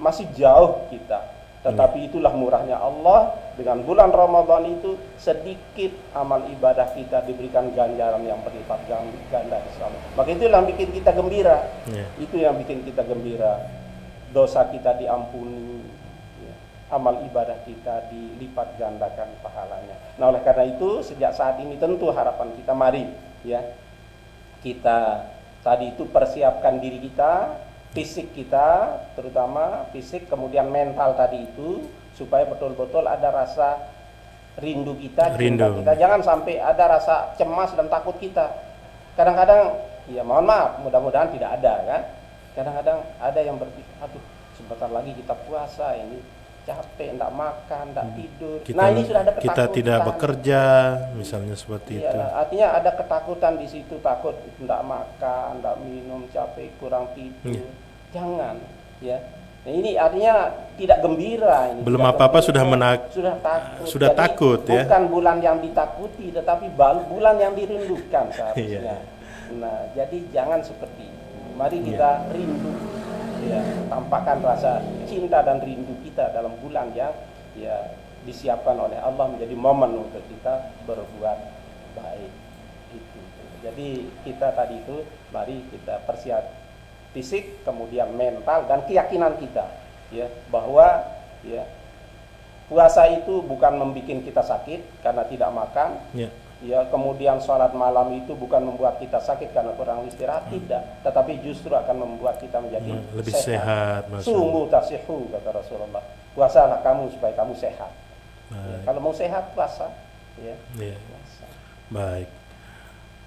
masih jauh kita. Tetapi itulah murahnya Allah, dengan bulan Ramadan itu sedikit amal ibadah kita diberikan ganjaran yang berlipat ganda di sana. Maka itu yang bikin kita gembira. Itu yang bikin kita gembira. Dosa kita diampuni, ya. Amal ibadah kita dilipat gandakan pahalanya. Nah, oleh karena itu sejak saat ini tentu harapan kita, mari, ya, kita tadi itu persiapkan diri kita, fisik kita, terutama fisik, kemudian mental tadi itu, supaya betul-betul ada rasa rindu kita, cinta kita. Jangan sampai ada rasa cemas dan takut kita. Kadang-kadang, ya mohon maaf, mudah-mudahan tidak ada, kan. Kadang-kadang ada yang berpikir, aduh sebentar lagi kita puasa, ini capek, tidak makan, tidak tidur. Nah, ini sudah ada ketakutan. Kita tidak bekerja, misalnya seperti itu. Artinya ada ketakutan di situ, takut tidak makan, tidak minum, capek, kurang tidur. Jangan, ya. Nah, ini artinya tidak gembira. Ini belum apa-apa sudah takut. Sudah jadi, takut, ya. Bukan bulan yang ditakuti, tetapi bulan yang dirindukan seharusnya. Nah, jadi jangan seperti itu. Mari kita rindu, ya, tampakkan rasa cinta dan rindu kita dalam bulan yang, ya, disiapkan oleh Allah menjadi momen untuk kita berbuat baik. Itu. Jadi kita tadi itu mari kita persiap fisik, kemudian mental dan keyakinan kita, ya, bahwa, ya, Puasa itu bukan membuat kita sakit karena tidak makan. Ya. Ya, kemudian sholat malam itu bukan membuat kita sakit karena kurang istirahat, tidak, tetapi justru akan membuat kita menjadi lebih sehat. Sungguh tasihu, kata Rasulullah. Puasalah kamu supaya kamu sehat. Ya, kalau mau sehat puasa. Ya. Ya. Baik.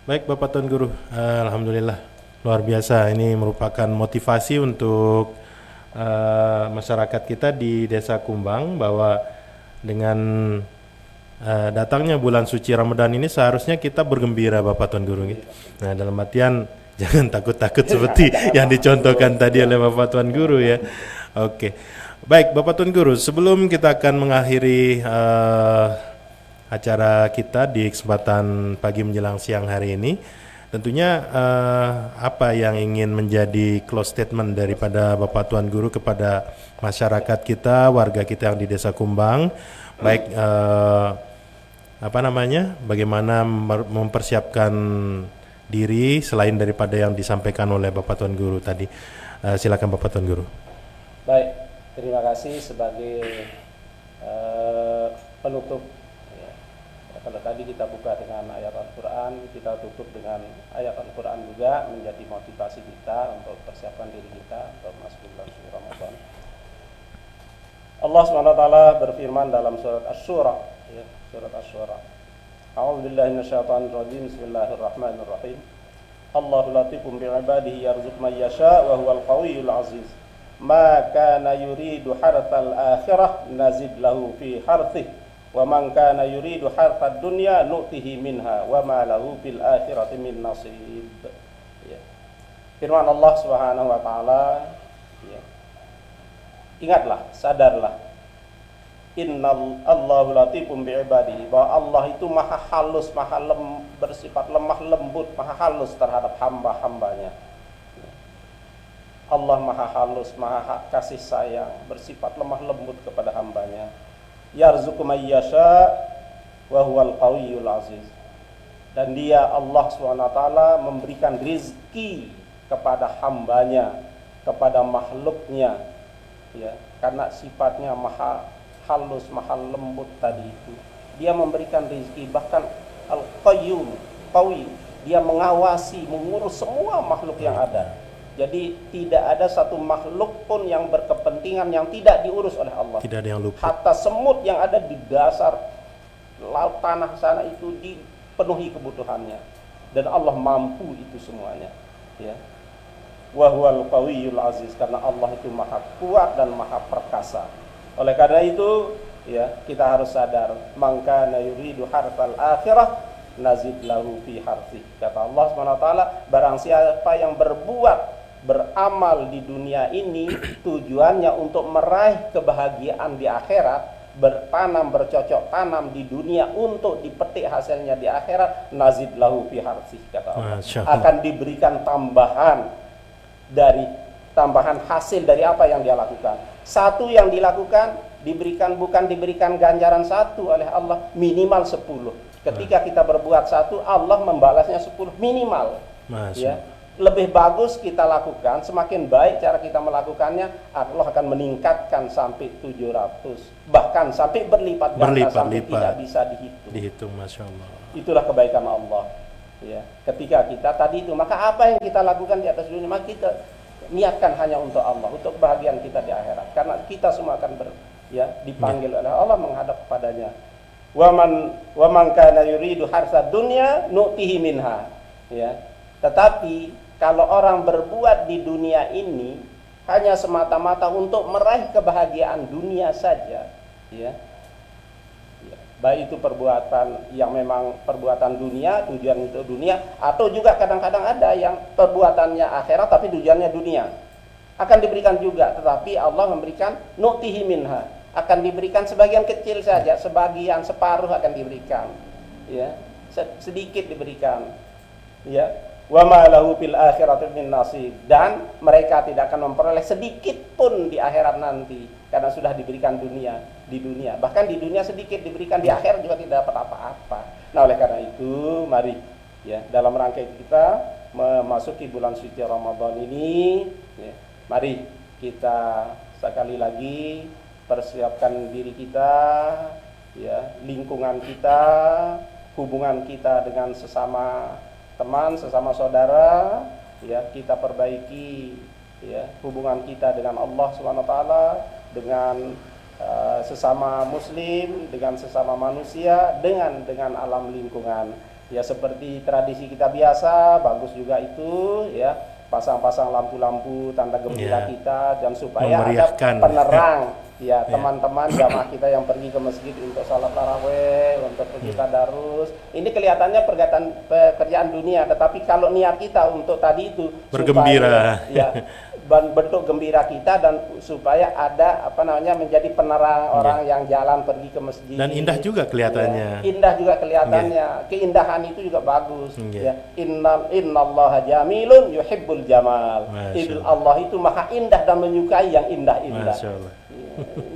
Baik Bapak Tuan Guru, alhamdulillah luar biasa. Ini merupakan motivasi untuk masyarakat kita di Desa Kumbang bahwa dengan datangnya bulan suci Ramadan ini seharusnya kita bergembira Bapak Tuan Guru gitu. Nah, dalam artian jangan takut-takut seperti yang dicontohkan tadi oleh Bapak Tuan Guru ya. Oke. Baik Bapak Tuan Guru, sebelum kita akan mengakhiri acara kita di kesempatan pagi menjelang siang hari ini, tentunya apa yang ingin menjadi close statement daripada Bapak Tuan Guru kepada masyarakat kita, warga kita yang di Desa Kumbang, baik bagaimana mempersiapkan diri selain daripada yang disampaikan oleh Bapak Tuan Guru tadi. Silakan Bapak Tuan Guru. Baik, terima kasih sebagai penutup. Ya. Kalau tadi kita buka dengan ayat Al-Quran, kita tutup dengan ayat Al-Quran juga menjadi motivasi kita untuk persiapan diri kita untuk masuk bulan suci Ramadan. Allah SWT berfirman dalam surat Asy-Syura, ya, surat Asy-Syura. A'udzu billahi minasyaitonir rajim. Bismillahirrahmanirrahim. Allahu latifun bi'ibadihi yarzuqu man yasha wa huwal qawiyyul 'aziz. Ma kana yuridu harthal akhirah nazid lahu fi harthihi wa man kana yuridu harthad dunya nu'tihi minha wa ma lahu fil akhirati min nasib. Ya. Firman Allah Subhanahu wa taala, ya. Ingatlah, sadarlah. Allahu latifum bi'ibadihi, bahwa Allah itu maha halus, bersifat lemah lembut, maha halus terhadap hamba-hambanya. Allah maha halus, maha kasih sayang, bersifat lemah lembut kepada hambanya. Yarzuqu may yasha wa huwal qawiyyul aziz. Dan dia Allah SWT memberikan rizki kepada hambanya, kepada makhluknya, ya, karena sifatnya maha halus, maha lembut tadi itu. Dia memberikan rezeki, bahkan Al-Qayyum, Qawi, dia mengawasi, mengurus semua makhluk yang ada. Jadi tidak ada satu makhluk pun yang berkepentingan yang tidak diurus oleh Allah. Tidak ada yang luput. Hatta semut yang ada di dasar laut tanah sana itu dipenuhi kebutuhannya. Dan Allah mampu itu semuanya. Ya. Wa huwal qawiyyul aziz, karena Allah itu maha kuat dan maha perkasa. Oleh karena itu, ya, kita harus sadar, man kana yuridu harthal akhirah nazid lahu fi harthi. Kata Allah SWT, barang siapa yang beramal di dunia ini tujuannya untuk meraih kebahagiaan di akhirat, bertanam, bercocok tanam di dunia untuk dipetik hasilnya di akhirat, nazid lahu fi harthi, kata Allah. Akan diberikan tambahan hasil dari apa yang dia lakukan. Satu yang dilakukan bukan diberikan ganjaran satu oleh Allah, minimal 10. Ketika kita berbuat satu, Allah membalasnya 10 minimal. Ya. Lebih bagus kita lakukan, semakin baik cara kita melakukannya, Allah akan meningkatkan sampai 700, bahkan sampai berlipat ganda, sampai tidak bisa dihitung. Masya Allah. Itulah kebaikan Allah. Ya. Ketika kita tadi itu, maka apa yang kita lakukan di atas dunia, maka kita niatkan hanya untuk Allah, untuk kebahagiaan kita di akhirat, karena kita semua akan dipanggil oleh Allah menghadap kepadanya. Wa man kana yuridu harsad dunya nu'tihi minha. Ya. Tetapi kalau orang berbuat di dunia ini hanya semata-mata untuk meraih kebahagiaan dunia saja, ya. Baik itu perbuatan yang memang perbuatan dunia, tujuan itu dunia, atau juga kadang-kadang ada yang perbuatannya akhirat tapi tujuannya dunia, akan diberikan juga, tetapi Allah memberikan nu'tihi minha, akan diberikan sebagian kecil saja, sebagian separuh akan diberikan, ya, sedikit diberikan, ya. Wa ma lahu fil akhirati min nasib, dan mereka tidak akan memperoleh sedikit pun di akhirat nanti karena sudah diberikan di dunia. Bahkan di dunia sedikit diberikan, di akhirat juga tidak dapat apa-apa. Nah, oleh karena itu mari, ya, dalam rangka kita memasuki bulan suci Ramadan ini, ya, mari kita sekali lagi persiapkan diri kita, ya, lingkungan kita, hubungan kita dengan sesama teman, sesama saudara, ya, kita perbaiki, ya, hubungan kita dengan Allah Subhanahu wa taala, dengan sesama muslim, dengan sesama manusia, dengan alam lingkungan. Ya, seperti tradisi kita biasa, bagus juga itu, ya, pasang-pasang lampu-lampu tanda gembira kita, dan supaya ada penerang, ya, teman-teman jamaah kita yang pergi ke masjid untuk salat tarawih, untuk pergi tadarus. Ini kelihatannya pekerjaan dunia, tetapi kalau niat kita untuk tadi itu bergembira, supaya, ya, bentuk gembira kita, dan supaya ada menjadi penerang orang yang jalan pergi ke masjid, dan indah juga kelihatannya, ya, indah juga kelihatannya, keindahan itu juga bagus, ya. Innallaha jamilun yuhibbul jamal. Allah itu maha indah dan menyukai yang indah-indah.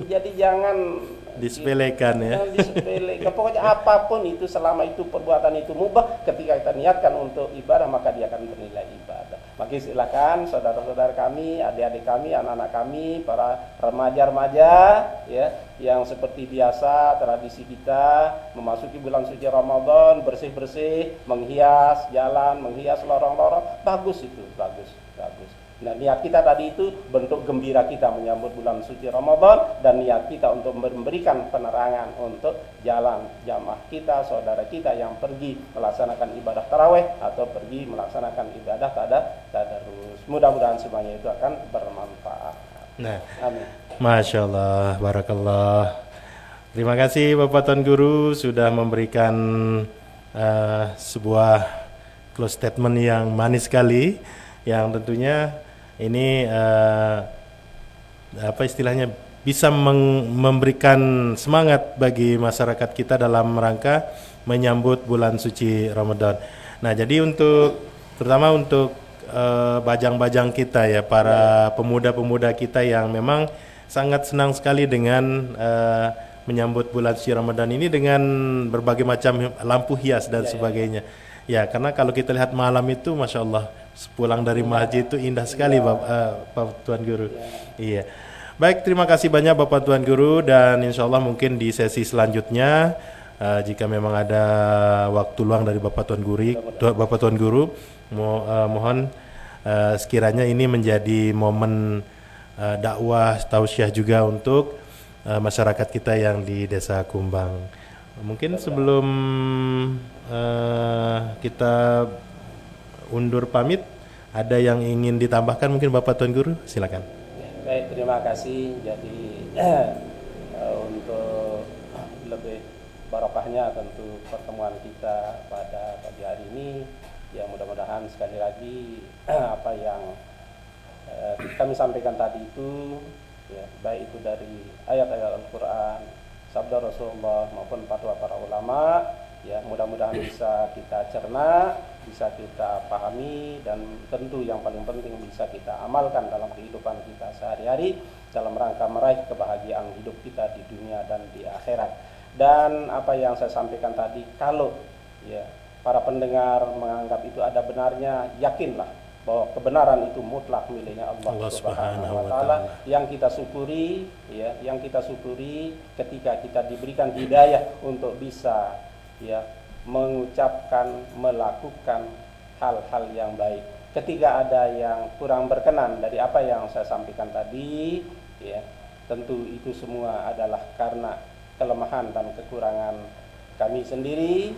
Jadi jangan disepelekan, ya. Disepelekan. Pokoknya apapun itu, selama itu perbuatan itu mubah, ketika kita niatkan untuk ibadah, maka dia akan bernilai ibadah. Maka silakan saudara-saudara kami, adik-adik kami, anak-anak kami, para remaja-remaja, ya, yang seperti biasa tradisi kita memasuki bulan suci Ramadan, bersih-bersih, menghias jalan, menghias lorong-lorong, bagus itu, bagus. Nah, niat kita tadi itu bentuk gembira kita menyambut bulan suci Ramadan, dan niat kita untuk memberikan penerangan untuk jalan jamaah kita, saudara kita yang pergi melaksanakan ibadah tarawih atau pergi melaksanakan ibadah tadarus. Mudah-mudahan semuanya itu akan bermanfaat. Nah, amin. Masya Allah, barakallah. Terima kasih Bapak Tuan Guru sudah memberikan sebuah close statement yang manis sekali, yang tentunya ini istilahnya bisa memberikan semangat bagi masyarakat kita dalam rangka menyambut bulan suci Ramadan. Nah, jadi terutama untuk bajang-bajang kita, ya, para pemuda-pemuda kita yang memang sangat senang sekali dengan menyambut bulan suci Ramadan ini dengan berbagai macam lampu hias dan sebagainya. Ya, karena kalau kita lihat malam itu, Masya Allah, pulang dari masjid itu indah sekali, Bapak Tuan Guru. Iya. Baik, terima kasih banyak Bapak Tuan Guru, dan insya Allah mungkin di sesi selanjutnya, jika memang ada waktu luang dari Bapak Tuan Guru, mohon sekiranya ini menjadi momen dakwah tausiah juga untuk masyarakat kita yang di Desa Kumbang. Mungkin sebelum kita undur pamit, ada yang ingin ditambahkan mungkin Bapak Tuan Guru? Silakan. Baik, terima kasih. Jadi untuk lebih barokahnya tentu pertemuan kita pada pagi hari ini, ya, mudah-mudahan sekali lagi apa yang kami sampaikan tadi itu, ya, baik itu dari ayat-ayat Al-Quran, sabda Rasulullah maupun fatwa para ulama, ya, mudah-mudahan bisa kita cerna, bisa kita pahami, dan tentu yang paling penting bisa kita amalkan dalam kehidupan kita sehari-hari dalam rangka meraih kebahagiaan hidup kita di dunia dan di akhirat. Dan apa yang saya sampaikan tadi, kalau, ya, para pendengar menganggap itu ada benarnya, yakinlah bahwa kebenaran itu mutlak miliknya Allah Subhanahu wa taala. Yang kita syukuri, ya, yang kita syukuri ketika kita diberikan hidayah untuk bisa, ya, mengucapkan, melakukan hal-hal yang baik. Ketika ada yang kurang berkenan dari apa yang saya sampaikan tadi, ya, tentu itu semua adalah karena kelemahan dan kekurangan kami sendiri,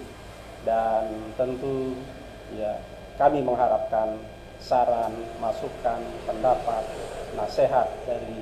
dan tentu, ya, kami mengharapkan saran, masukan, pendapat, nasihat dari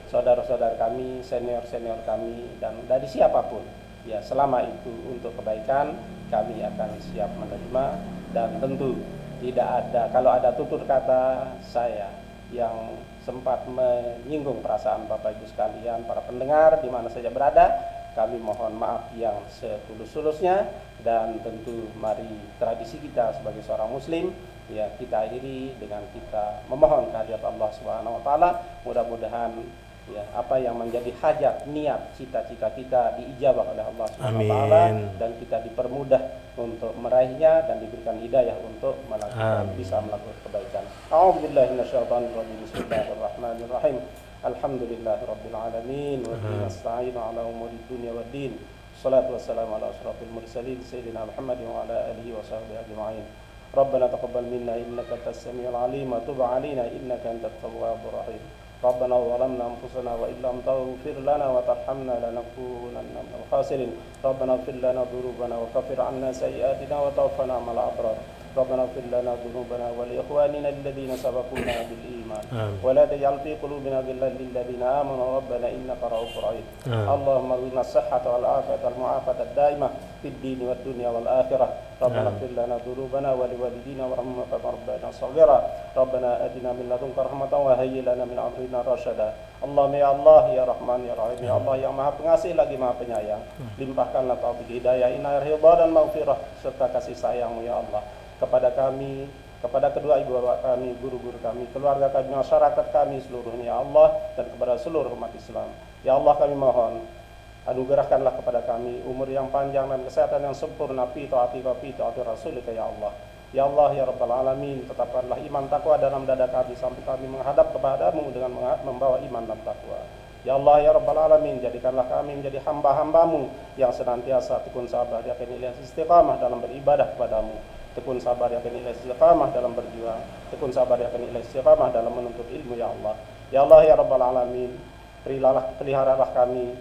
saudara-saudara kami, senior-senior kami, dan dari siapapun, ya, selama itu untuk kebaikan, kami akan siap menerima. Dan tentu tidak ada, kalau ada tutur kata saya yang sempat menyinggung perasaan Bapak Ibu sekalian, para pendengar di mana saja berada, kami mohon maaf yang setulus-tulusnya. Dan tentu mari tradisi kita sebagai seorang muslim, ya, kita akhiri dengan kita memohon kehadirat Allah Subhanahu wa taala. Mudah-mudahan, ya, apa yang menjadi hajat, niat, cita-cita kita diijabah oleh Allah Subhanahu wa taala, dan kita dipermudah untuk meraihnya dan diberikan hidayah untuk bisa melakukan kebaikan. A'udzubillahi minasyaitonir rajim. Bismillahirrahmanirrahim. Alhamdulillahi rabbil alamin wa bihi nasta'inu ala umuri dunya waddin. Salatu wassalamu ala asyrafil mursalin sayyidina Muhammad wa ala alihi wa sahbihi ajma'in. Rabbana taqabbal minna innaka antas samiul alim wa tub 'alaina innaka antat tawwabur rahim. Rabbana zalamna anfusana wa illam taghfir lana wa tarhamna lanakunanna minal khasirin. Rabbana ighfir lana dhunubana wa kaffir 'anna sayyi'atina wa tawaffana ma'al abrar. ربنا اغفر لنا ذنوبنا ولإخواننا الذين سبقونا بالإيمان ولا تجعل في قلوبنا غلا للذين آمنوا ربنا إنك رؤوف رحيم اللهم ارزقنا الصحة والعافية والمعافاة الدائمة في الدين والدنيا والآخرة ربنا اغفر لنا ذنوبنا ولوالدينا وارحمنا كما ربنا صغيرا ربنا آتنا من لدنك رحمة وهيئ لنا من أمرنا رشدا اللهم ya Allah ya Rahman ya Rahim ya Allah yang Maha Pengasih lagi Maha Penyayang limpahkanlah taufik hidayah inayah ridha dan maghfirah serta kasih sayang-Mu ya Allah kepada kami, kepada kedua ibu bapak kami, guru-guru kami, keluarga kami, masyarakat kami seluruhnya ya Allah dan kepada seluruh umat Islam. Ya Allah kami mohon anugerahkanlah kepada kami umur yang panjang dan kesehatan yang sempurna fi taati Rasulika ya Allah. Ya Allah ya Rabbal Alamin, tetapkanlah iman takwa dalam dada kami sampai kami menghadap kepadamu dengan membawa iman dan takwa. Ya Allah ya Rabbal Alamin, jadikanlah kami menjadi hamba-hambamu yang senantiasa tekun sabar, yakin istiqamah dalam beribadah kepadamu. Tekun sabar yakin istiqamah dalam berjuang, tekun sabar yakin istiqamah dalam menuntut ilmu ya Allah. Ya Allah ya Rabbal Alamin, peliharalah kami,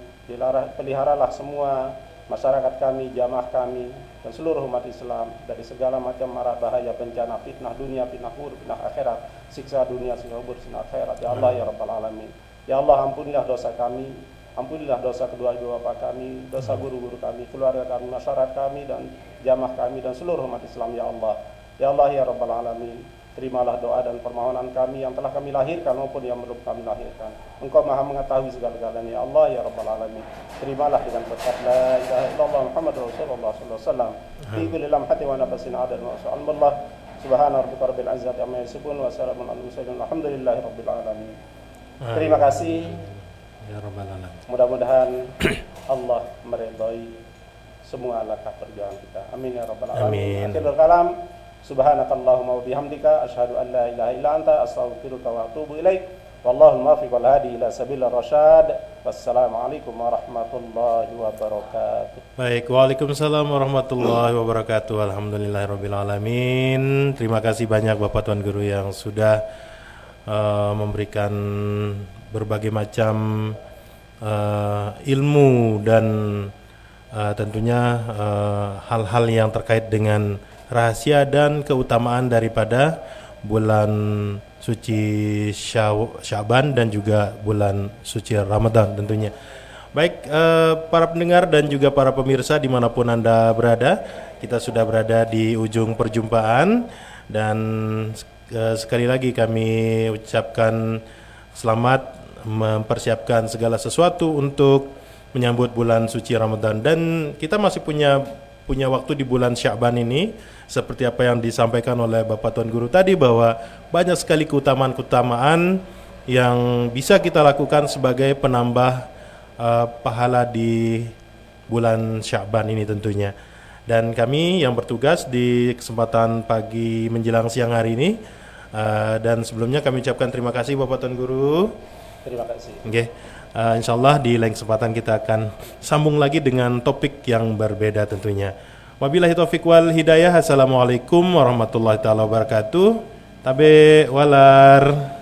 peliharalah semua masyarakat kami, jamaah kami dan seluruh umat Islam dari segala macam mara bahaya, bencana, fitnah dunia, fitnah kubur, fitnah akhirat, siksa dunia, siksa kubur, siksa akhirat. Ya Allah ya Rabbal Alamin. Ya Allah ampunilah dosa kami, ampunilah dosa kedua ibu bapak kami, dosa guru-guru kami, keluarga kami, masyarakat kami dan jamaah kami dan seluruh umat Islam ya Allah. Ya Allah ya Rabbal Alamin, terimalah doa dan permohonan kami yang telah kami lahirkan maupun yang belum kami lahirkan. Engkau Maha mengetahui segala-galanya ya Allah ya Rabbal Alamin. Terimalah dengan berkat la ilaha illallah Muhammadur Rasulullah sallallahu alaihi wasallam fi kulli lamhati wa nafasin adad wa sallallahu subhana rabbika rabbil izzati amma yasifun wa salamun alal mursalin alhamdulillahi rabbil alamin. Terima kasih ya Rabbal Alamin. Mudah-mudahan Allah meridhai semua langkah perjuangan kita. Amin ya Rabbal Alamin. Akhirul kalam. Subhanakallahumma wa bihamdika asyhadu an la ilaha illa anta astaghfiruka wa atubu ilaik. Wallahu muwaffiq wal hadi ila sabilir rasyad. Wassalamualaikum warahmatullahi wabarakatuh. Baik, waalaikumsalam warahmatullahi wabarakatuh. Alhamdulillahirabbil alamin. Terima kasih banyak Bapak Tuan Guru yang sudah memberikan berbagai macam ilmu dan tentunya hal-hal yang terkait dengan rahasia dan keutamaan daripada bulan suci Sya'ban dan juga bulan suci Ramadan tentunya. Baik, para pendengar dan juga para pemirsa dimanapun Anda berada, kita sudah berada di ujung perjumpaan dan sekali lagi kami ucapkan selamat mempersiapkan segala sesuatu untuk menyambut bulan suci Ramadan dan kita masih punya waktu di bulan Sya'ban ini seperti apa yang disampaikan oleh Bapak Tuan Guru tadi bahwa banyak sekali keutamaan yang bisa kita lakukan sebagai penambah pahala di bulan Sya'ban ini tentunya. Dan kami yang bertugas di kesempatan pagi menjelang siang hari ini dan sebelumnya kami ucapkan terima kasih Bapak Tuan Guru. Terima kasih. Okay. Insyaallah di lain kesempatan kita akan sambung lagi dengan topik yang berbeda tentunya. Wabillahi taufiq wal hidayah. Assalamualaikum warahmatullahi taala wabarakatuh. Tabe walar.